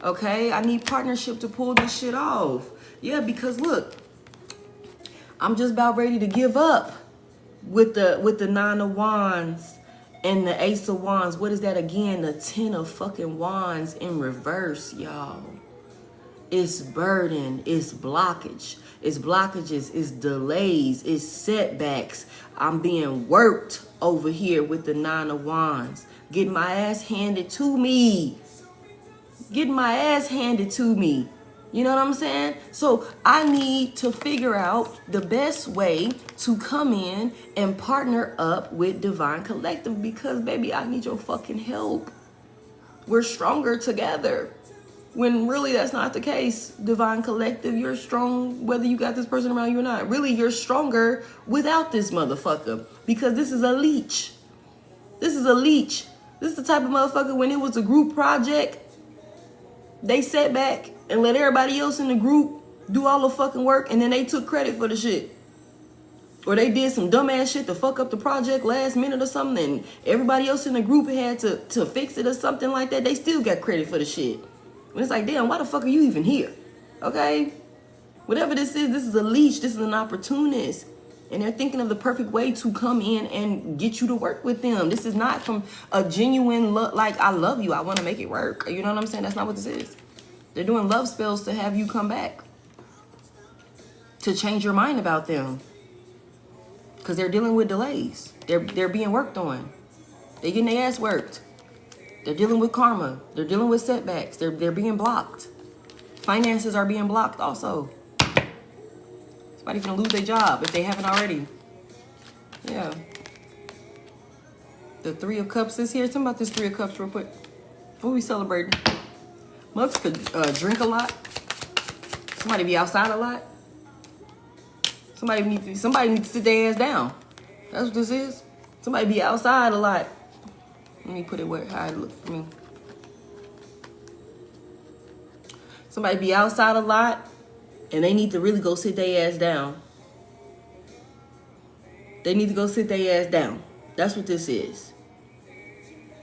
Okay? I need partnership to pull this shit off. Yeah, because look, I'm just about ready to give up with the 9 of Wands and the Ace of Wands. What is that again? The 10 of fucking Wands in reverse, y'all. It's burden, it's blockage, it's blockages, it's delays, it's setbacks. I'm being worked over here with the 9 of Wands. Getting my ass handed to me. Getting my ass handed to me. You know what I'm saying? So I need to figure out the best way to come in and partner up with Divine Collective because, baby, I need your fucking help. We're stronger together. When really that's not the case. Divine Collective, you're strong whether you got this person around you or not. Really, you're stronger without this motherfucker because this is a leech. This is a leech. This is the type of motherfucker when it was a group project, they sat back and let everybody else in the group do all the fucking work and then they took credit for the shit. Or they did some dumbass shit to fuck up the project last minute or something and everybody else in the group had to fix it or something like that. They still got credit for the shit. And it's like, damn, why the fuck are you even here? Okay? Whatever this is a leash. This is an opportunist. And they're thinking of the perfect way to come in and get you to work with them. This is not from a genuine love, like, I love you, I want to make it work. You know what I'm saying? That's not what this is. They're doing love spells to have you come back, to change your mind about them. Because they're dealing with delays. They're being worked on. They're getting their ass worked. They're dealing with karma. They're dealing with setbacks. They're being blocked. Finances are being blocked also. Somebody's gonna lose their job if they haven't already. Yeah. The Three of Cups is here. Tell me about this Three of Cups real quick. What are we celebrating? Mugs could drink a lot. Somebody be outside a lot. Somebody needs to sit their ass down. That's what this is. Somebody be outside a lot. Let me put it how it looks for me. Somebody be outside a lot, and they need to really go sit their ass down. They need to go sit their ass down. That's what this is.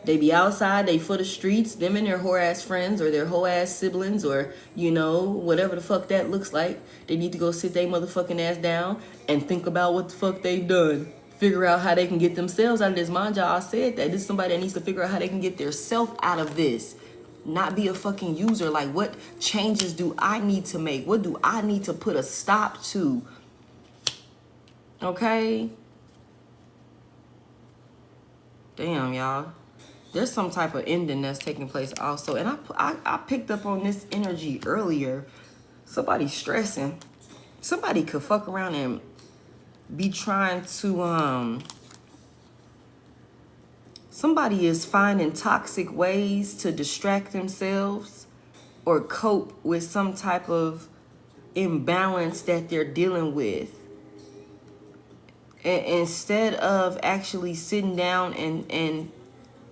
They be outside, they for the streets, them and their whore-ass friends or their whole-ass siblings or, you know, whatever the fuck that looks like. They need to go sit their motherfucking ass down and think about what the fuck they've done. Figure out how they can get themselves out of this. Mind y'all, I said that. This is somebody that needs to figure out how they can get their self out of this. Not be a fucking user. Like, what changes do I need to make? What do I need to put a stop to? Okay? Damn, y'all. There's some type of ending that's taking place also. And I picked up on this energy earlier. Somebody's stressing. Somebody could fuck around and be trying to, somebody is finding toxic ways to distract themselves or cope with some type of imbalance that they're dealing with. And instead of actually sitting down and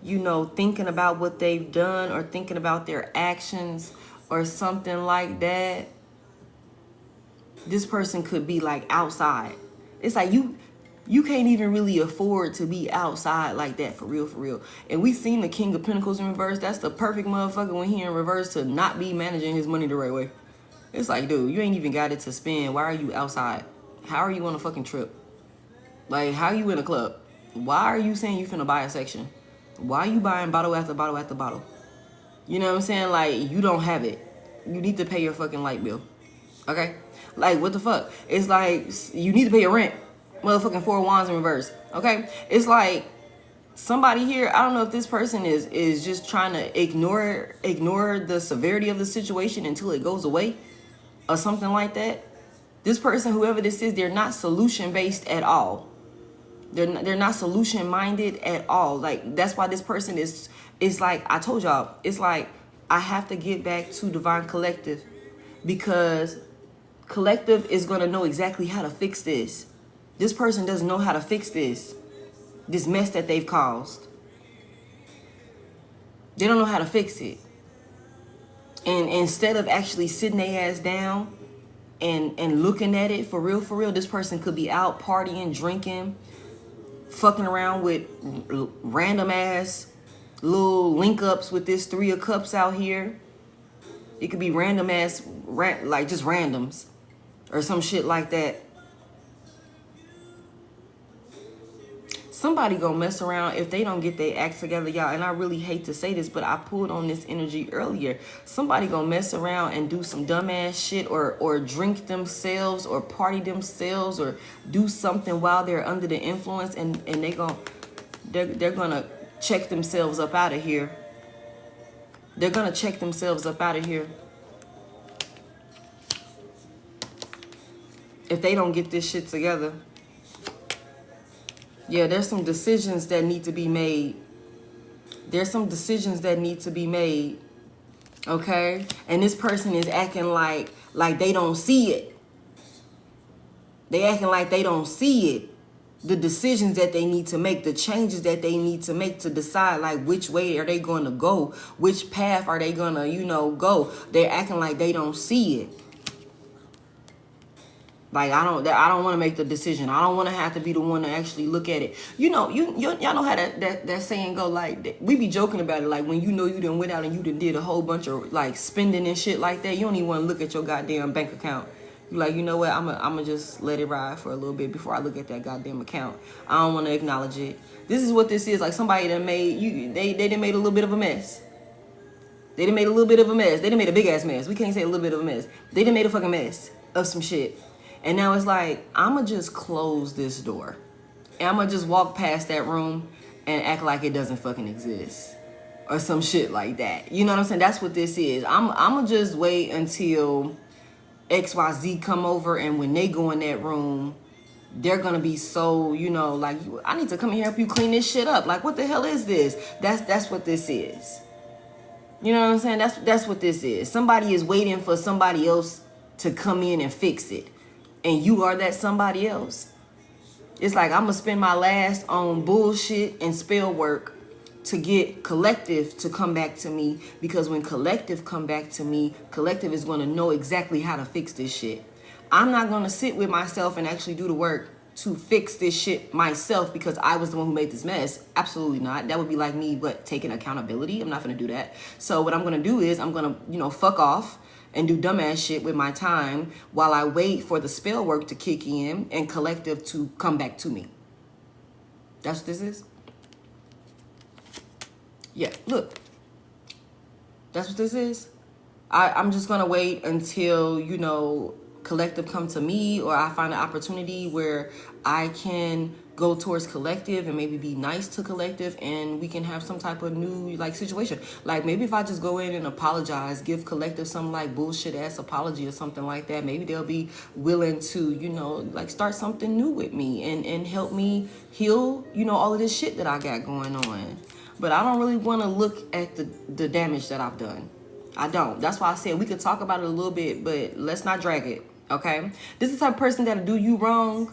you know, thinking about what they've done or thinking about their actions or something like that, this person could be like outside. It's like you can't even really afford to be outside like that, for real, for real. And we seen the King of Pentacles in reverse. That's the perfect motherfucker when he in reverse to not be managing his money the right way. It's like, dude, you ain't even got it to spend. Why are you outside? How are you on a fucking trip? Like, how you in a club? Why are you saying you finna buy a section? Why are you buying bottle after bottle after bottle? You know what I'm saying? Like, you don't have it. You need to pay your fucking light bill. Okay? Like, what the fuck? It's like, you need to pay your rent. Motherfucking 4 wands in reverse. Okay? It's like, somebody here, I don't know if this person is just trying to ignore the severity of the situation until it goes away or something like that. This person, whoever this is, they're not solution-based at all. They're not solution-minded at all. Like, that's why this person is like, I told y'all, it's like, I have to get back to Divine Collective because Collective is going to know exactly how to fix this. This person doesn't know how to fix this mess that they've caused. They don't know how to fix it. And instead of actually sitting their ass down and looking at it for real, this person could be out partying, drinking, fucking around with random ass little link ups with this Three of Cups out here. It could be random ass, like just randoms or some shit like that. Somebody gonna mess around if they don't get their act together, y'all. And I really hate to say this, but I pulled on this energy earlier. Somebody gonna mess around and do some dumbass shit or drink themselves or party themselves or do something while they're under the influence, and they're gonna check themselves up out of here. They're gonna check themselves up out of here if they don't get this shit together. Yeah, there's some decisions that need to be made. There's some decisions that need to be made. Okay? And this person is acting like they don't see it. They acting like they don't see it. The decisions that they need to make, the changes that they need to make to decide like which way are they going to go, which path are they going to, go. They're acting like they don't see it. Like, I don't want to make the decision. I don't want to have to be the one to actually look at it. Y'all know how that saying go, like, we be joking about it. Like, when you know you done went out and you done did a whole bunch of, like, spending and shit like that, you don't even want to look at your goddamn bank account. You're like, you know what, I'm gonna just let it ride for a little bit before I look at that goddamn account. I don't want to acknowledge it. This is what this is. Like, somebody that they done made a little bit of a mess. They done made a little bit of a mess. They done made a big ass mess. We can't say a little bit of a mess. They done made a fucking mess of some shit. And now it's like, I'm going to just close this door. And I'm going to just walk past that room and act like it doesn't fucking exist. Or some shit like that. You know what I'm saying? That's what this is. I'm going to just wait until XYZ come over. And when they go in that room, they're going to be so, you know, like, I need to come in here and help you clean this shit up. Like, what the hell is this? That's what this is. You know what I'm saying? That's what this is. Somebody is waiting for somebody else to come in and fix it. And you are that somebody else. It's like, I'm going to spend my last on bullshit and spell work to get collective to come back to me. Because when collective come back to me, collective is going to know exactly how to fix this shit. I'm not going to sit with myself and actually do the work to fix this shit myself because I was the one who made this mess. Absolutely not. That would be like me, taking accountability. I'm not going to do that. So what I'm going to do is I'm going to, fuck off and do dumbass shit with my time while I wait for the spell work to kick in and collective to come back to me. That's what this is? Yeah, look. That's what this is? I'm just going to wait until, collective come to me, or I find an opportunity where I can go towards collective and maybe be nice to collective and we can have some type of new situation. Like, maybe if I just go in and apologize, give collective some like bullshit ass apology or something like that, maybe they'll be willing to, start something new with me and help me heal, all of this shit that I got going on. But I don't really want to look at the damage that I've done. I don't. That's why I said we could talk about it a little bit, but let's not drag it. Okay? This is the type of person that'll do you wrong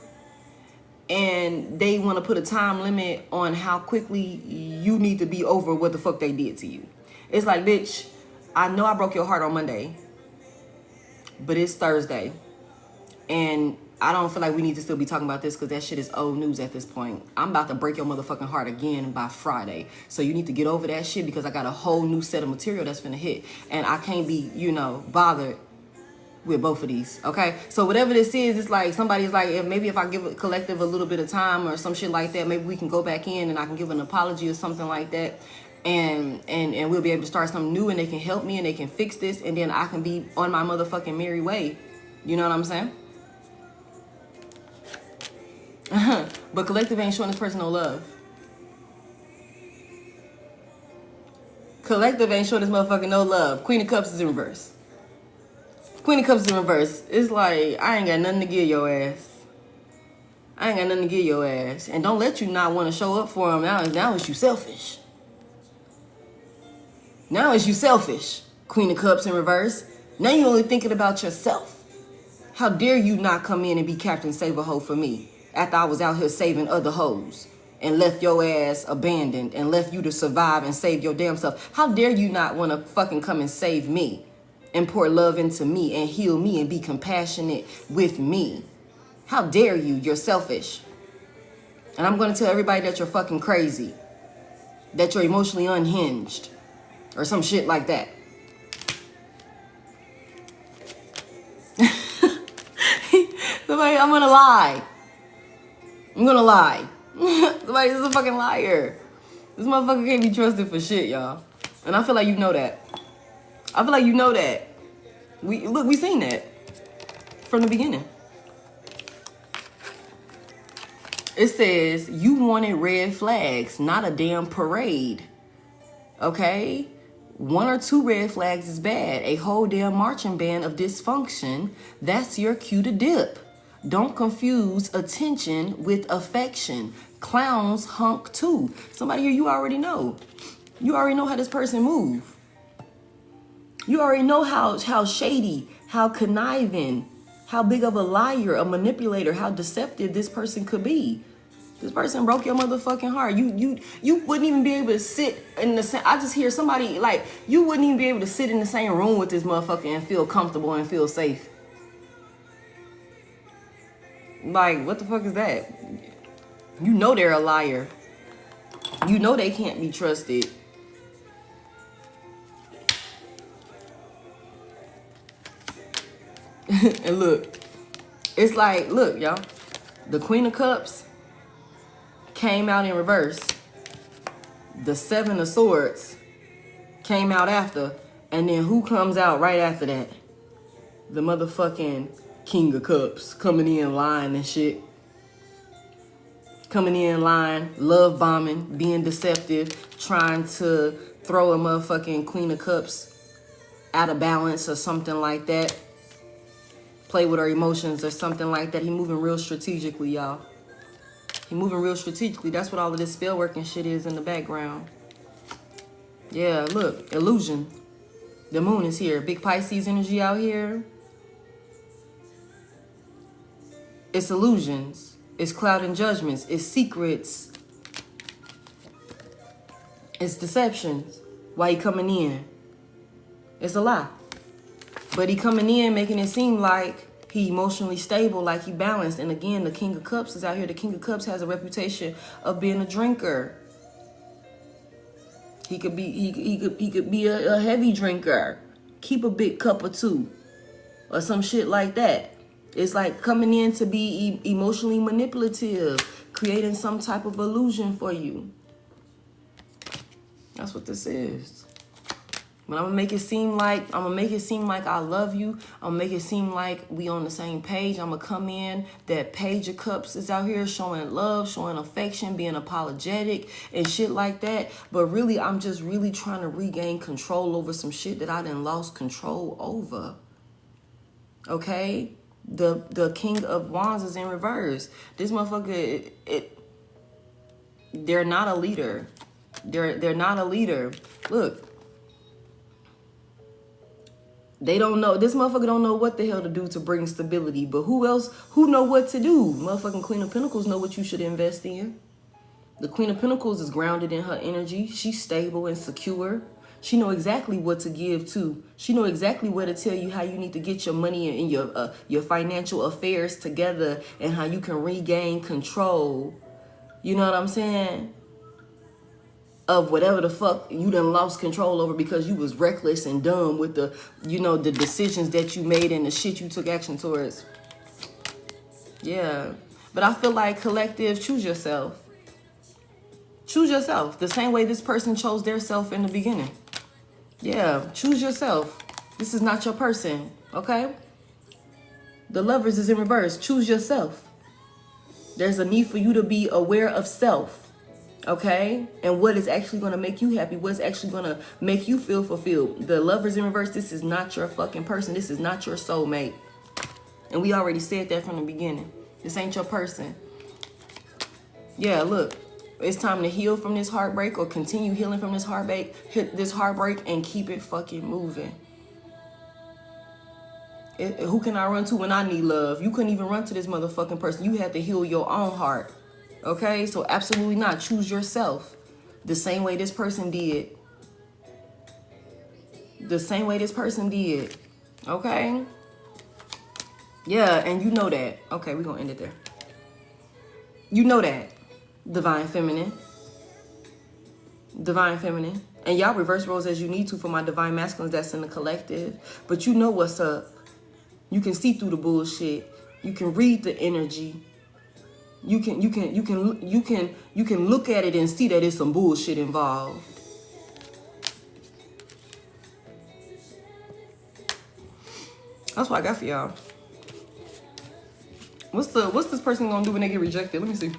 and they want to put a time limit on how quickly you need to be over what the fuck they did to you. It's like, bitch, I know I broke your heart on Monday, but it's Thursday. And I don't feel like we need to still be talking about this because that shit is old news at this point. I'm about to break your motherfucking heart again by Friday. So you need to get over that shit because I got a whole new set of material that's finna hit. And I can't be, bothered with both of these, okay? So whatever this is, it's like somebody's like, if I give a collective a little bit of time or some shit like that, maybe we can go back in and I can give an apology or something like that. And we'll be able to start something new and they can help me and they can fix this. And then I can be on my motherfucking merry way. You know what I'm saying? But collective ain't showing this person no love. Collective ain't showing this motherfucker no love. Queen of Cups is in reverse. Queen of Cups is in reverse. It's like, I ain't got nothing to give your ass. I ain't got nothing to give your ass. And don't let you not want to show up for him. Now it's you selfish. Now it's you selfish. Queen of Cups in reverse. Now you only thinking about yourself. How dare you not come in and be Captain Save a Hoe for me after I was out here saving other hoes and left your ass abandoned and left you to survive and save your damn self. How dare you not want to fucking come and save me and pour love into me and heal me and be compassionate with me? How dare you? You're selfish. And I'm going to tell everybody that you're fucking crazy, that you're emotionally unhinged or some shit like that. Somebody, I'm going to lie. I'm going to lie. Somebody is a fucking liar. This motherfucker can't be trusted for shit, y'all. And I feel like you know that. I feel like you know that. We seen that from the beginning. It says, you wanted red flags, not a damn parade. Okay? 1 or 2 red flags is bad. A whole damn marching band of dysfunction, that's your cue to dip. Don't confuse attention with affection. Clowns hunk too. Somebody here, you already know. You already know how this person move. You already know how shady, how conniving, how big of a liar, a manipulator, how deceptive this person could be. This person broke your motherfucking heart. You wouldn't even be able to sit in the same. I just hear somebody like, you wouldn't even be able to sit in the same room with this motherfucker and feel comfortable and feel safe. Like, what the fuck is that? You know they're a liar. You know they can't be trusted. And look, it's like, look, y'all. The Queen of Cups came out in reverse. The Seven of Swords came out after. And then who comes out right after that? The motherfucking King of Cups coming in line and shit. Coming in line, love bombing, being deceptive, trying to throw a motherfucking Queen of Cups out of balance or something like that. Play with her emotions or something like that. He moving real strategically, y'all. He moving real strategically. That's what all of this spell work and shit is in the background. Yeah, look, illusion. The moon is here. Big Pisces energy out here. It's illusions. It's cloud and judgments. It's secrets. It's deceptions. Why he coming in? It's a lie. But he coming in making it seem like he emotionally stable, like he balanced. And again, the King of Cups is out here. The King of Cups has a reputation of being a drinker. He could be a heavy drinker. Keep a big cup or two. Or some shit like that. It's like coming in to be emotionally manipulative, creating some type of illusion for you. That's what this is. But I'm gonna make it seem like I love you. I'm gonna make it seem like we on the same page. I'm gonna come in. That Page of Cups is out here showing love, showing affection, being apologetic and shit like that. But really, I'm just really trying to regain control over some shit that I done lost control over. Okay? The King of Wands is in reverse. This motherfucker, they're not a leader. They're not a leader. Look. They don't know. This motherfucker don't know what the hell to do to bring stability. But who else? Who know what to do? Motherfucking Queen of Pentacles know what you should invest in. The Queen of Pentacles is grounded in her energy. She's stable and secure. She know exactly what to give to. She know exactly where to tell you how you need to get your money and your financial affairs together and how you can regain control. You know what I'm saying? Of whatever the fuck you done lost control over because you was reckless and dumb with the, you know, the decisions that you made and the shit you took action towards. Yeah. But I feel like collective, choose yourself. Choose yourself. The same way this person chose their self in the beginning. Yeah. Choose yourself. This is not your person. Okay? The Lovers is in reverse. Choose yourself. There's a need for you to be aware of self. Okay? And what is actually going to make you happy? What's actually going to make you feel fulfilled? The Lovers in reverse, this is not your fucking person. This is not your soulmate. And we already said that from the beginning. This ain't your person. Yeah, look. It's time to heal from this heartbreak or continue healing from this heartbreak. Hit this heartbreak and keep it fucking moving. Who can I run to when I need love? You couldn't even run to this motherfucking person. You had to heal your own heart. Okay, so absolutely not. Choose yourself. The same way this person did. The same way this person did. Okay? Yeah, and you know that. Okay, we're going to end it there. You know that. Divine Feminine. Divine Feminine. And y'all reverse roles as you need to for my Divine Masculines that's in the collective. But you know what's up. You can see through the bullshit. You can read the energy. You can look at it and see that there's some bullshit involved. That's what I got for y'all. What's this person gonna do when they get rejected? Let me see.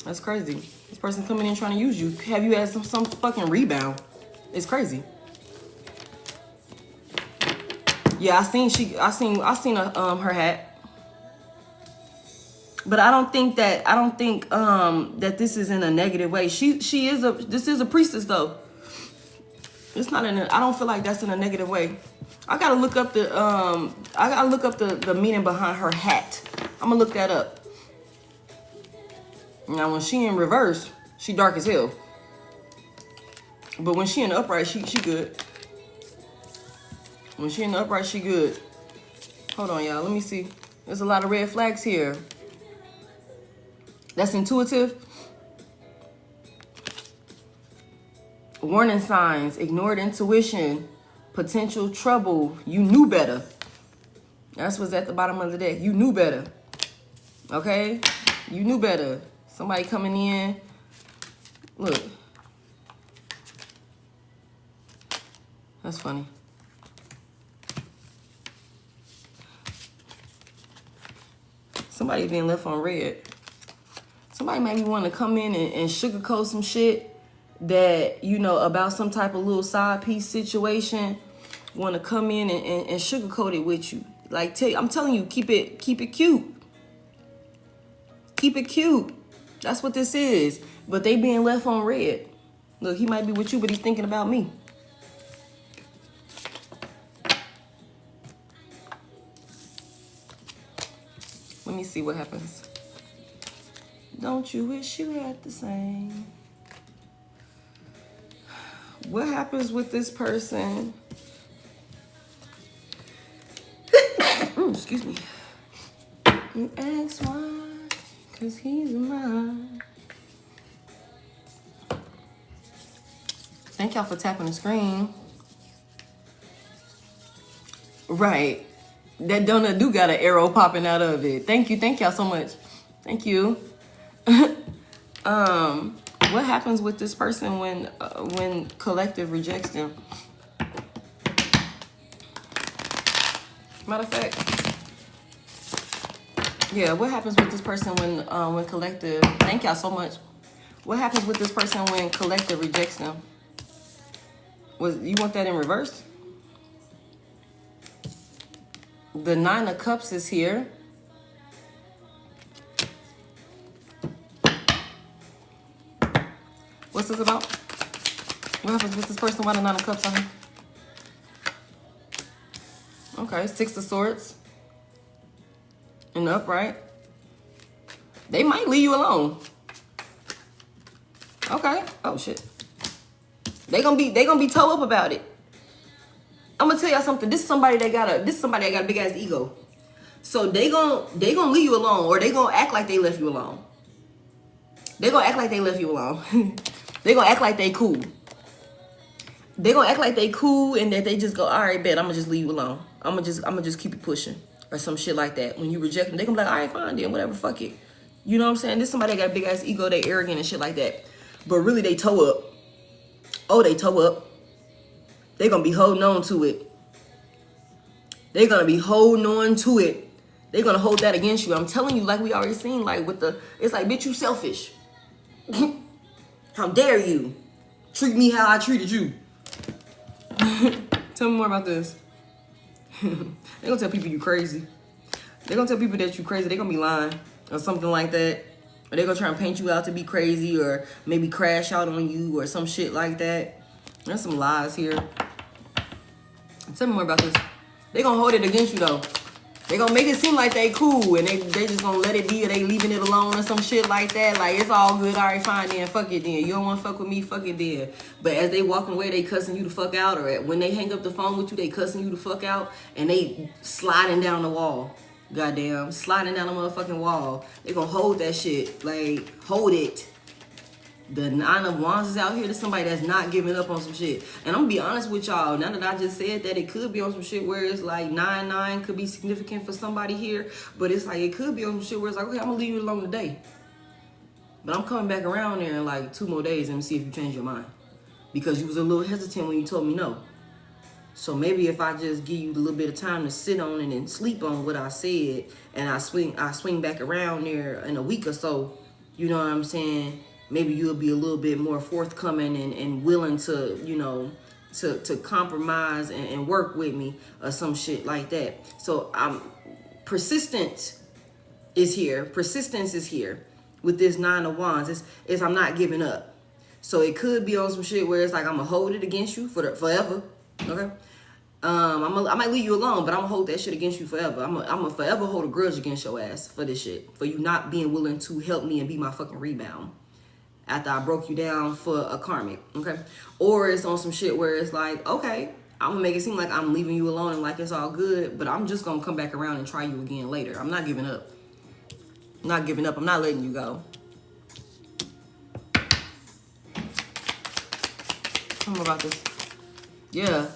That's crazy. This person coming in trying to use you. Have you had some fucking rebound? It's crazy. Yeah, I seen her hat. But I don't think that this is in a negative way. This is a priestess though. It's not in I don't feel like that's in a negative way. I gotta look up the meaning behind her hat. I'm gonna look that up. Now when she in reverse, she dark as hell. But when she in the upright, she good. When she in the upright, she good. Hold on, y'all. Let me see. There's a lot of red flags here. That's intuitive. Warning signs, ignored intuition, potential trouble. You knew better. That's what's at the bottom of the deck. You knew better. Okay? You knew better. Somebody coming in. Look. That's funny. Somebody being left on red. Somebody maybe want to come in and sugarcoat some shit that, you know, about some type of little side piece situation. Want to come in and sugarcoat it with you. Like, I'm telling you, keep it cute. Keep it cute. That's what this is. But they being left on red. Look, he might be with you, but he's thinking about me. Let me see what happens. Don't you wish you had the same? What happens with this person? Excuse me. You ask why, cause he's mine. Thank y'all for tapping the screen. Right. That donut do got an arrow popping out of it. Thank y'all so much. Thank you. What happens with this person when collective rejects them? Matter of fact, yeah. What happens with this person when collective? Thank y'all so much. What happens with this person when collective rejects them? You want that in reverse? The 9 of Cups is here. What's this about? What happens with this person? Why the 9 of Cups on here? Okay, 6 of Swords. In the upright. They might leave you alone. Okay. Oh shit. They gonna be toe up about it. I'm gonna tell y'all something. This is somebody that got a big ass ego. So they gonna leave you alone, or they gonna act like they left you alone. They gonna act like they left you alone. They gonna act like they cool. They gonna act like they cool and that they just go, all right, bet, I'm gonna just leave you alone. I'm gonna just keep it pushing or some shit like that. When you reject them, they gonna be like, all right, fine, then whatever, fuck it. You know what I'm saying? This somebody that got a big ass ego, they arrogant and shit like that. But really, they toe up. Oh, they toe up. They gonna be holding on to it. They gonna be holding on to it. They gonna hold that against you. I'm telling you, like we already seen, like with it's like, bitch, you selfish. How dare you treat me how I treated you? Tell me more about this. They gonna tell people you crazy. They gonna tell people that you crazy. They gonna be lying or something like that. Or they gonna try and paint you out to be crazy or maybe crash out on you or some shit like that. There's some lies here. Tell me more about this. They gonna hold it against you though. They gonna make it seem like they cool and they just gonna let it be, or they leaving it alone or some shit like that. Like, it's all good, all right, fine then, fuck it then. You don't wanna fuck with me, fuck it then. But as they walking away, they cussing you the fuck out, or when they hang up the phone with you, they cussing you the fuck out and they sliding down the wall. Goddamn, sliding down the motherfucking wall. They gonna hold that shit, like, hold it. The 9 of Wands is out here. There's somebody that's not giving up on some shit. And I'm gonna be honest with y'all. Now that I just said that, it could be on some shit where it's like 9-9 could be significant for somebody here. But it's like, it could be on some shit where it's like, okay, I'm gonna leave you alone today. But I'm coming back around there in like 2 more days and see if you change your mind. Because you was a little hesitant when you told me no. So maybe if I just give you a little bit of time to sit on it and sleep on what I said, and I swing back around there in a week or so, you know what I'm saying? Maybe you'll be a little bit more forthcoming and willing to, you know, to compromise and work with me or some shit like that. So persistence is here. Persistence is here with this 9 of Wands. It's I'm not giving up. So it could be on some shit where it's like, I'm gonna hold it against you forever. Okay. I might leave you alone, but I'm gonna hold that shit against you forever. I'm gonna forever hold a grudge against your ass for this shit, for you not being willing to help me and be my fucking rebound after I broke you down for a karmic, okay? Or it's on some shit where it's like, okay, I'm gonna make it seem like I'm leaving you alone and like it's all good, but I'm just gonna come back around and try you again later. I'm not giving up. I'm not giving up. I'm not letting you go. Tell me about this. Yeah.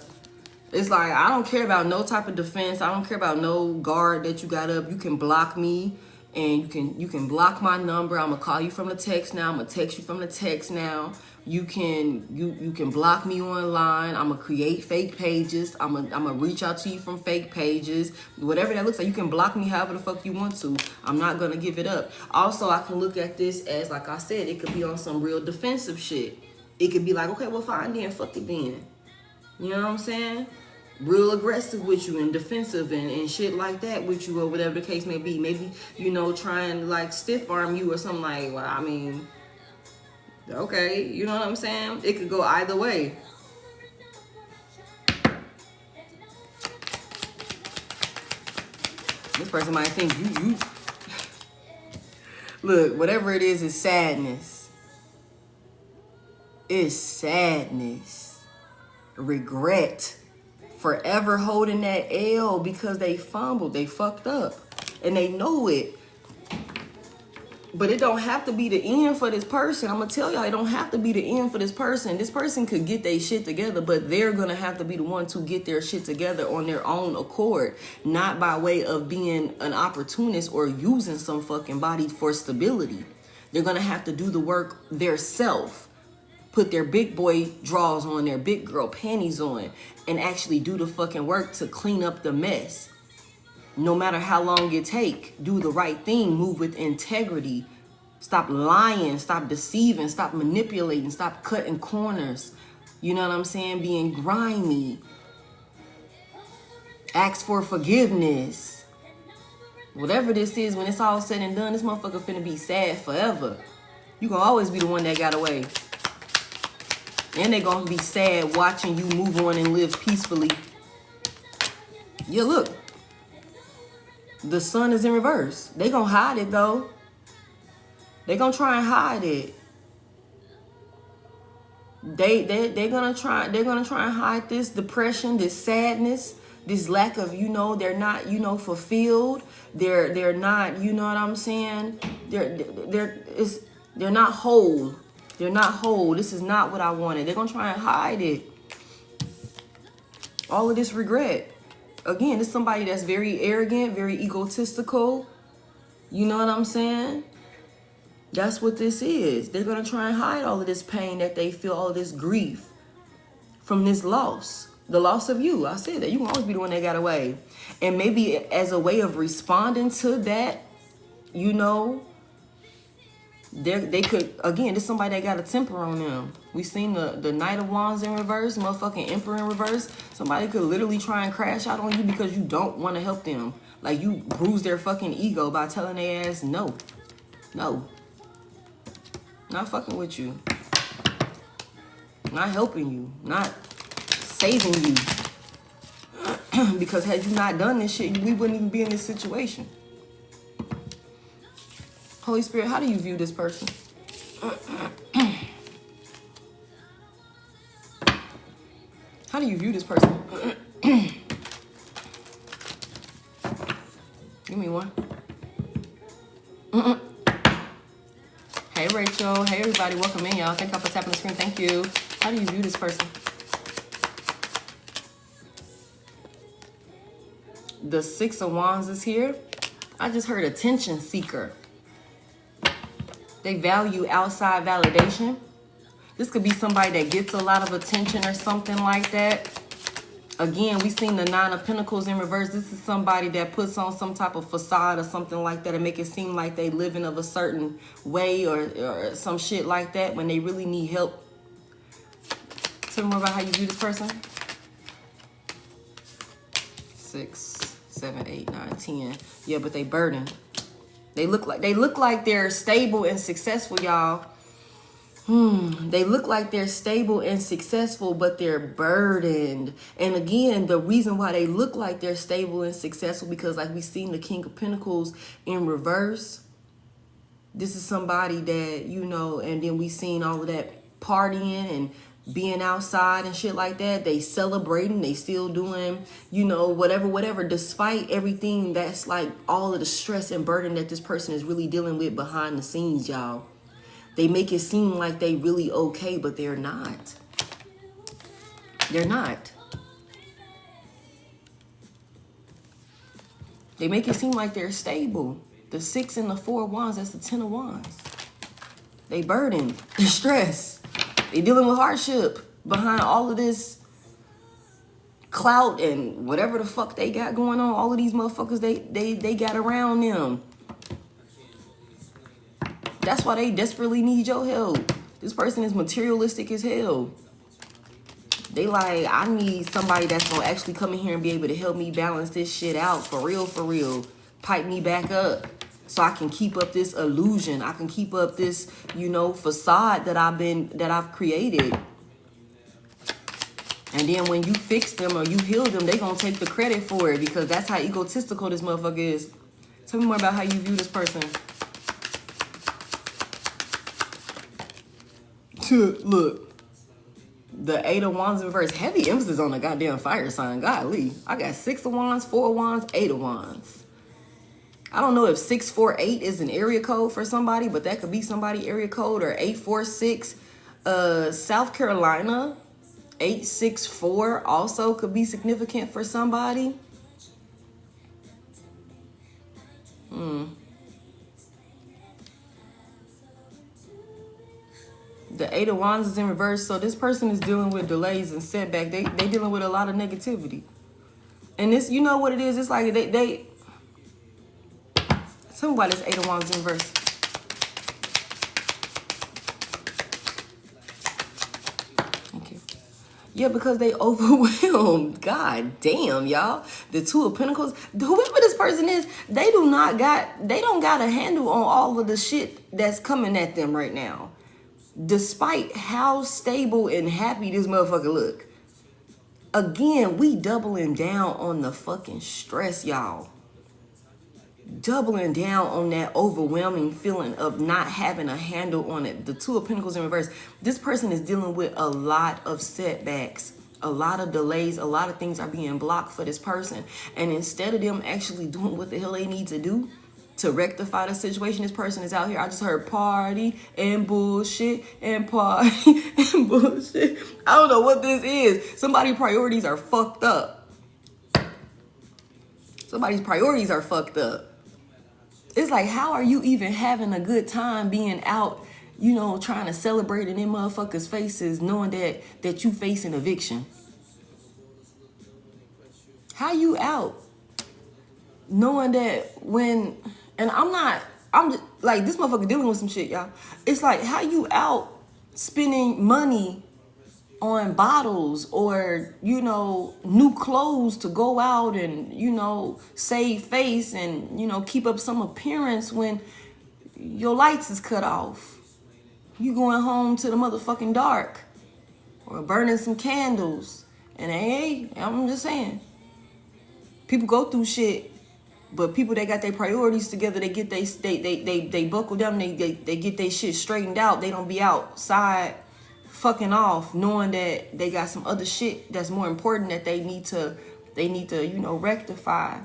It's like, I don't care about no type of defense. I don't care about no guard that you got up. You can block me, and you can block my number. I'm gonna call you from the text now. I'm gonna text you from the text now. You can block me online. I'm gonna create fake pages. I'm gonna reach out to you from fake pages. Whatever that looks like, you can block me however the fuck you want to. I'm not gonna give it up. Also, I can look at this as, like I said, it could be on some real defensive shit. It could be like, okay, well, fine then, fuck it then. You know what I'm saying? Real aggressive with you and defensive and shit like that with you, or whatever the case may be. Maybe, you know, trying to like stiff arm you or something like, well, I mean, okay, you know what I'm saying? It could go either way. This person might think you look, whatever it is sadness. It's sadness. Regret. Forever holding that L because they fumbled, they fucked up, and they know it. But it don't have to be the end for this person. I'm gonna tell y'all, it don't have to be the end for this person. This person could get their shit together, but they're gonna have to be the one to get their shit together on their own accord, not by way of being an opportunist or using some fucking body for stability. They're gonna have to do the work theirself. Put their big boy drawers on, their big girl panties on, and actually do the fucking work to clean up the mess. No matter how long it take, do the right thing, move with integrity. Stop lying, stop deceiving, stop manipulating, stop cutting corners. You know what I'm saying? Being grimy. Ask for forgiveness. Whatever this is, when it's all said and done, this motherfucker finna be sad forever. You gonna always be the one that got away. And they gonna be sad watching you move on and live peacefully. Yeah, look. The sun is in reverse. They gonna hide it though. They gonna try and hide it. They're gonna try and hide this depression, this sadness, this lack of, you know, they're not, you know, fulfilled. They're not, you know what I'm saying? They're not whole. They're not whole. This is not what I wanted. They're going to try and hide it. All of this regret. Again, this is somebody that's very arrogant, very egotistical. You know what I'm saying? That's what this is. They're going to try and hide all of this pain that they feel, all of this grief from this loss. The loss of you. I said that. You can always be the one that got away. And maybe as a way of responding to that, you know, they could, again, this is somebody that got a temper on them. We seen the Knight of Wands in reverse, motherfucking Emperor in reverse. Somebody could literally try and crash out on you because you don't want to help them. Like, you bruise their fucking ego by telling their ass no. No. Not fucking with you. Not helping you. Not saving you. Because had you not done this shit, we wouldn't even be in this situation. Holy Spirit, how do you view this person? How do you view this person? Give me one. Hey, Rachel. Hey, everybody. Welcome in, y'all. Thank y'all for tapping the screen. Thank you. How do you view this person? The Six of Wands is here. I just heard attention seeker. They value outside validation. This could be somebody that gets a lot of attention or something like that. Again, we seen the Nine of Pentacles in reverse. This is somebody that puts on some type of facade or something like that and make it seem like they living of a certain way or some shit like that when they really need help. Tell me more about how you view this person. 6, 7, 8, 9, 10. Yeah, but they burdened. They look like they're stable and successful, y'all. They look like they're stable and successful, but they're burdened. And again, the reason why they look like they're stable and successful, because like we seen the King of Pentacles in reverse. This is somebody that, you know, and then we seen all of that partying and being outside and shit like that. They celebrating, they still doing, you know, whatever, despite everything that's like all of the stress and burden that this person is really dealing with behind the scenes, y'all. They make it seem like they really okay, but they're not. They're not. They make it seem like they're stable. The 6 and the 4 of Wands, that's the 10 of Wands. They burdened, they're stressed. They dealing with hardship behind all of this clout and whatever the fuck they got going on. All of these motherfuckers they got around them. That's why they desperately need your help. This person is materialistic as hell. They like, I need somebody that's gonna actually come in here and be able to help me balance this shit out for real. Pipe me back up so I can keep up this illusion. I can keep up this, you know, facade that I've created. And then when you fix them or you heal them, they gonna take the credit for it because that's how egotistical this motherfucker is. Tell me more about how you view this person. Look, the 8 of Wands in reverse. Heavy emphasis on the goddamn fire sign. Golly. I got 6 of Wands, 4 of Wands, 8 of Wands. I don't know if 648 is an area code for somebody, but that could be somebody area code, or 846. South Carolina, 864 also could be significant for somebody. The 8 of Wands is in reverse, so this person is dealing with delays and setback. They dealing with a lot of negativity. And this, you know what it is? It's like they tell me why this 8 of Wands is in reverse. Thank you. Yeah, because they overwhelmed. God damn, y'all. The 2 of Pentacles. Whoever this person is, they don't got a handle on all of the shit that's coming at them right now. Despite how stable and happy this motherfucker look. Again, we doubling down on the fucking stress, y'all. Doubling down on that overwhelming feeling of not having a handle on it. The 2 of Pentacles in reverse. This person is dealing with a lot of setbacks, a lot of delays, a lot of things are being blocked for this person. And instead of them actually doing what the hell they need to do to rectify the situation, this person is out here. I just heard party and bullshit and party and bullshit. I don't know what this is. Somebody's priorities are fucked up. Somebody's priorities are fucked up. It's like, how are you even having a good time being out, you know, trying to celebrate in them motherfuckers' faces, knowing that you facing eviction? How you out knowing that when... And I'm just, like, this motherfucker dealing with some shit, y'all. It's like, how you out spending money on bottles or, you know, new clothes to go out and, you know, save face and, you know, keep up some appearance when your lights is cut off. You going home to the motherfucking dark or burning some candles. And hey, I'm just saying, people go through shit. But people that got their priorities together, they get they buckle down, they get their shit straightened out. They don't be outside fucking off, knowing that they got some other shit that's more important that they need to, you know, rectify.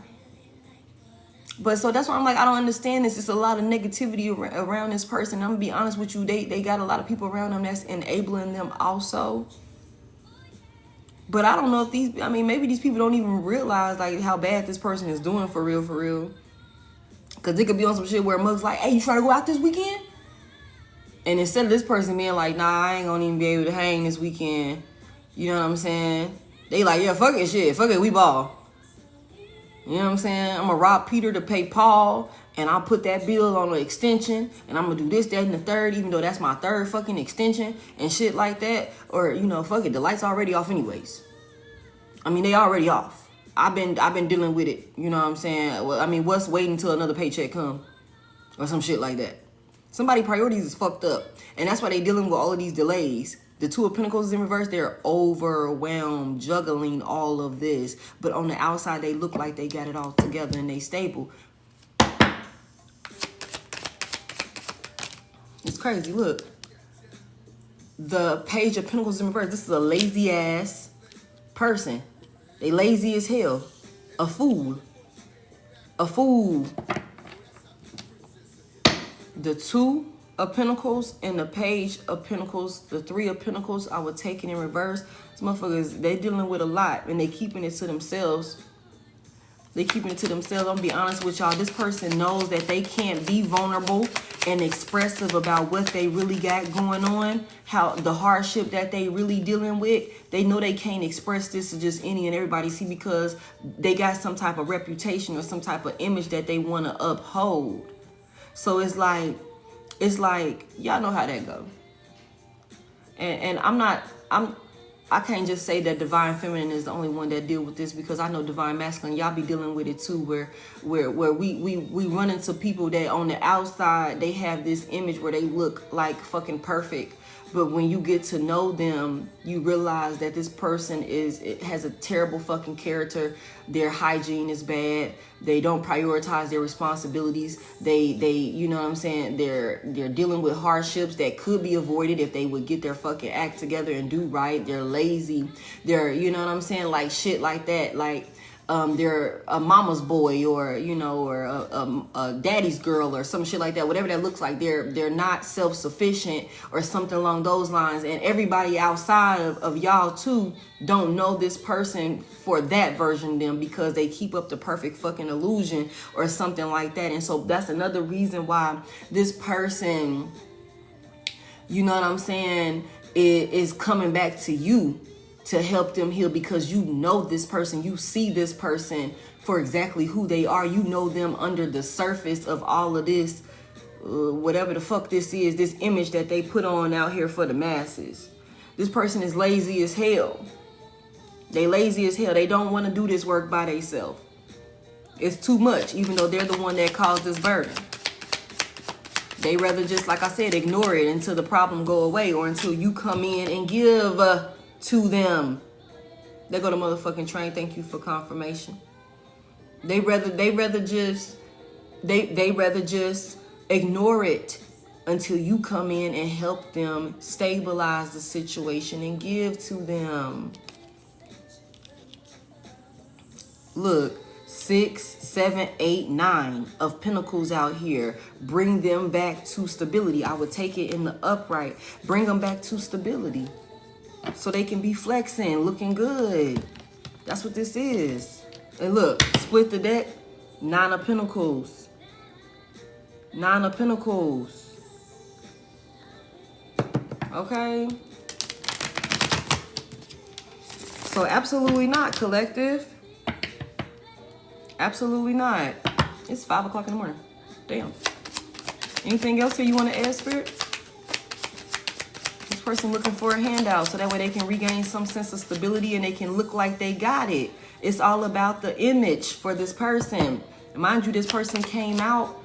But so that's why I'm like, I don't understand this. It's a lot of negativity around this person. I'm gonna be honest with you, they got a lot of people around them that's enabling them also. But I don't know if these, I mean, maybe these people don't even realize like how bad this person is doing for real. Cause they could be on some shit where Mug's like, hey, you trying to go out this weekend? And instead of this person being like, nah, I ain't gonna even be able to hang this weekend. You know what I'm saying? They like, yeah, fuck it, shit. Fuck it, we ball. You know what I'm saying? I'm gonna rob Peter to pay Paul. And I'll put that bill on the extension. And I'm gonna do this, that, and the third. Even though that's my third fucking extension. And shit like that. Or, you know, fuck it. The lights already off anyways. I mean, they already off. I've been dealing with it. You know what I'm saying? Well, I mean, what's waiting until another paycheck come? Or some shit like that. Somebody's priorities is fucked up. And that's why they dealing with all of these delays. The 2 of Pentacles is in reverse. They're overwhelmed, juggling all of this. But on the outside, they look like they got it all together and they stable. It's crazy. Look. the Page of Pentacles in reverse. This is a lazy ass person. They lazy as hell. A fool. A fool. The Two of Pentacles and the Page of Pentacles, the Three of Pentacles, I would take it in reverse. These motherfuckers, they dealing with a lot and they keeping it to themselves. They keeping it to themselves. I'm gonna be honest with y'all. This person knows that they can't be vulnerable and expressive about what they really got going on, how the hardship that they really dealing with. They know they can't express this to just any and everybody, see, because they got some type of reputation or some type of image that they want to uphold. So it's like y'all know how that go. And I can't just say that Divine Feminine is the only one that deal with this, because I know Divine Masculine, y'all be dealing with it too, where we run into people that on the outside, they have this image where they look like fucking perfect. But when you get to know them, you realize that this person has a terrible fucking character. Their hygiene is bad. They don't prioritize their responsibilities. They you know what I'm saying? They're dealing with hardships that could be avoided if they would get their fucking act together and do right. They're lazy. They're, you know what I'm saying? Like shit like that. Like they're a mama's boy, or you know, or a daddy's girl, or some shit like that. Whatever that looks like, they're not self-sufficient or something along those lines. And everybody outside of y'all too don't know this person for that version of them, because they keep up the perfect fucking illusion or something like that. And so that's another reason why this person, you know what I'm saying, is coming back to you to help them heal, because you know this person, you see this person for exactly who they are. You know them under the surface of all of this, whatever the fuck this is, this image that they put on out here for the masses. This person is lazy as hell. They lazy as hell. They don't want to do this work by themselves. It's too much, even though they're the one that caused this burden. They rather just, like I said, ignore it until the problem go away, or until you come in and give to them. They go to motherfucking train. Thank you for confirmation. They rather just ignore it until you come in and help them stabilize the situation and give to them. Look, 6, 7, 8, 9 of Pentacles out here. Bring them back to stability. I would take it in the upright. Bring them back to stability, so they can be flexing, looking good. That's what this is. And look, split the deck. 9 of Pentacles. 9 of Pentacles. Okay. So absolutely not, collective. Absolutely not. It's 5 o'clock in the morning. Damn. Anything else here you want to add, Spirit? This person looking for a handout so that way they can regain some sense of stability and they can look like they got it. It's all about the image for this person. Mind you, this person came out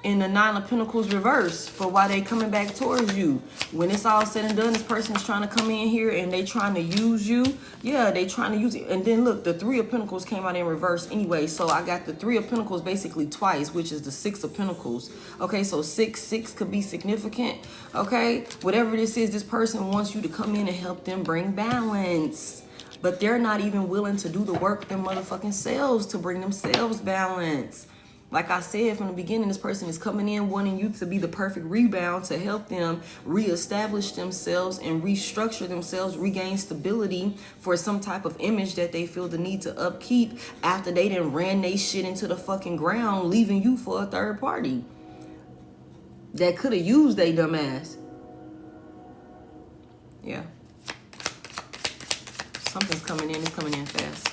in the 9 of Pentacles reverse for why they coming back towards you. When it's all said and done, this person is trying to come in here and they trying to use you. Yeah, they trying to use it. And then look, the 3 of Pentacles came out in reverse anyway. So I got the 3 of Pentacles basically twice, which is the 6 of Pentacles. Okay, so 6 could be significant. Okay, whatever this is, this person wants you to come in and help them bring balance. But they're not even willing to do the work them motherfucking selves to bring themselves balance. Like I said from the beginning, this person is coming in wanting you to be the perfect rebound to help them reestablish themselves and restructure themselves, regain stability for some type of image that they feel the need to upkeep after they done ran they shit into the fucking ground, leaving you for a third party that could have used they dumb ass. Yeah. Something's coming in. It's coming in fast.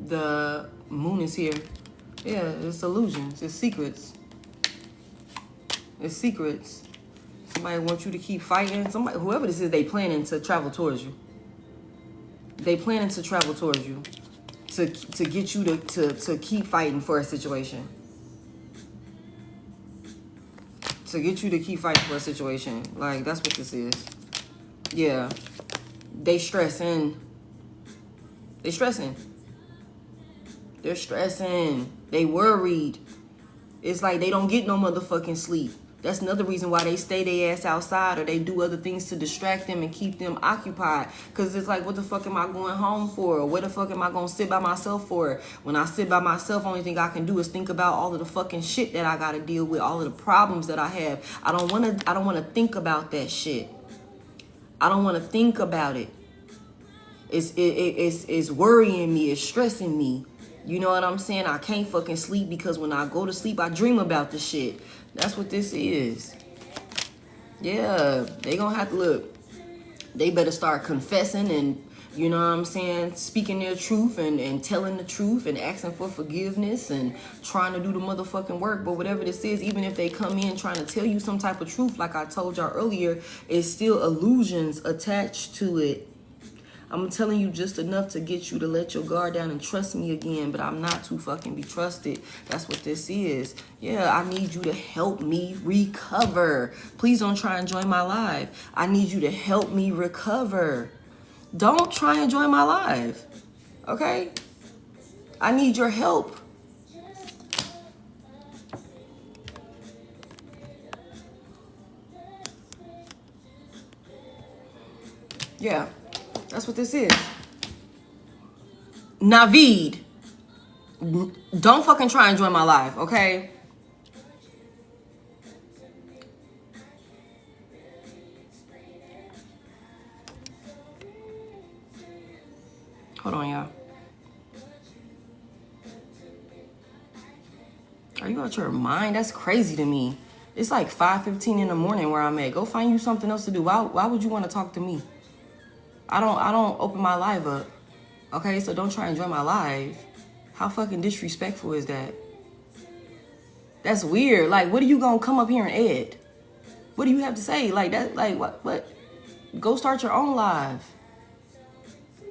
The moon is here. Yeah, it's illusions. It's secrets. It's secrets. Somebody wants you to keep fighting. Somebody, whoever this is, they planning to travel towards you. They planning to travel towards you to get you to keep fighting for a situation. To get you to keep fighting for a situation. Like, that's what this is. Yeah. They stressing. They stressing. They're stressing. They worried. It's like they don't get no motherfucking sleep. That's another reason why they stay their ass outside, or they do other things to distract them and keep them occupied. Because it's like, what the fuck am I going home for? Or what the fuck am I going to sit by myself for? When I sit by myself, only thing I can do is think about all of the fucking shit that I got to deal with, all of the problems that I have. I don't want to think about that shit. I don't want to think about it. It's worrying me. It's stressing me. You know what I'm saying? I can't fucking sleep because when I go to sleep, I dream about the shit. That's what this is. Yeah, they gonna have to look. They better start confessing and, you know what I'm saying, speaking their truth and telling the truth and asking for forgiveness and trying to do the motherfucking work. But whatever this is, even if they come in trying to tell you some type of truth, like I told y'all earlier, it's still illusions attached to it. I'm telling you just enough to get you to let your guard down and trust me again, but I'm not to fucking be trusted. That's what this is. Yeah, I need you to help me recover. Please don't try and join my live. I need you to help me recover. Don't try and join my live, okay? I need your help. Yeah. That's what this is. Naveed, don't fucking try and join my live, okay? Hold on, y'all. Are you out your mind? That's crazy to me. It's like 5:15 in the morning where I'm at. Go find you something else to do. Why would you want to talk to me? I don't open my live up. Okay, so don't try and join my live. How fucking disrespectful is that? That's weird. Like, what are you gonna come up here and add? What do you have to say? Like that, like what? Go start your own live.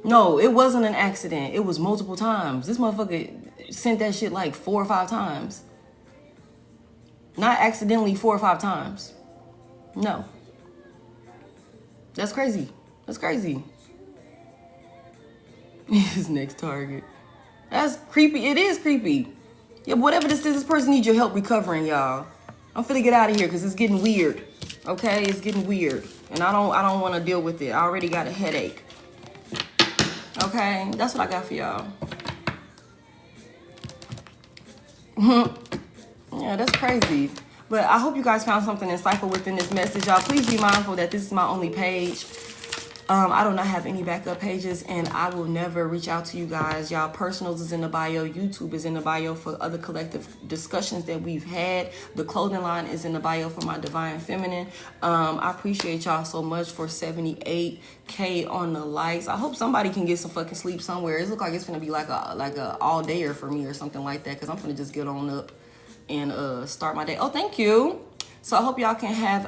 No, it wasn't an accident. It was multiple times. This motherfucker sent that shit like 4 or 5 times. Not accidentally 4 or 5 times. No. That's crazy. That's crazy. His next target. That's creepy. It is creepy. Yeah, whatever this is, this person needs your help recovering, y'all. I'm finna get out of here because it's getting weird. Okay, it's getting weird, and I don't want to deal with it. I already got a headache. Okay, that's what I got for y'all. Yeah, that's crazy. But I hope you guys found something insightful within this message, y'all. Please be mindful that this is my only page. I do not have any backup pages, and I will never reach out to you guys. Y'all, personals is in the bio. YouTube is in the bio for other collective discussions that we've had. The clothing line is in the bio for my Divine Feminine. I appreciate y'all so much for 78K on the likes. I hope somebody can get some fucking sleep somewhere. It looks like it's gonna be like a all-dayer for me or something like that, because I'm gonna just get on up and start my day. Oh, thank you. So I hope y'all can have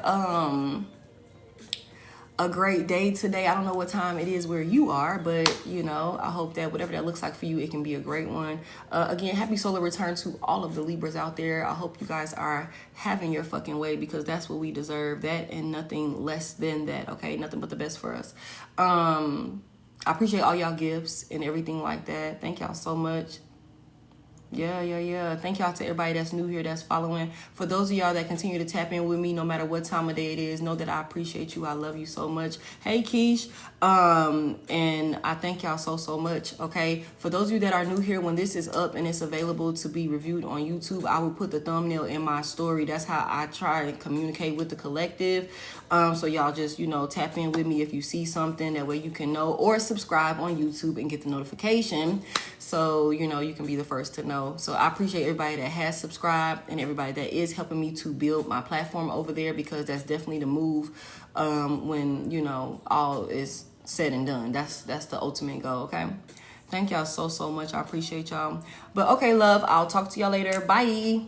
a great day today. I don't know what time it is where you are, but you know, I hope that whatever that looks like for you, it can be a great one. Again, happy solar return to all of the Libras out there. I hope you guys are having your fucking way, because that's what we deserve. That and nothing less than that. Okay, nothing but the best for us. I appreciate all y'all gifts and everything like that. Thank y'all so much. Yeah. Thank y'all to everybody that's new here, that's following. For those of y'all that continue to tap in with me, no matter what time of day it is, know that I appreciate you. I love you so much. Hey, Keish. And I thank y'all so much. Okay. For those of you that are new here, when this is up and it's available to be reviewed on YouTube, I will put the thumbnail in my story. That's how I try and communicate with the collective. So y'all just, you know, tap in with me if you see something. That way you can know, or subscribe on YouTube and get the notification. So, you know, you can be the first to know. So I appreciate everybody that has subscribed and everybody that is helping me to build my platform over there, because that's definitely the move when, you know, all is said and done. That's the ultimate goal, okay? Thank y'all so much. I appreciate y'all. But okay, love, I'll talk to y'all later. Bye.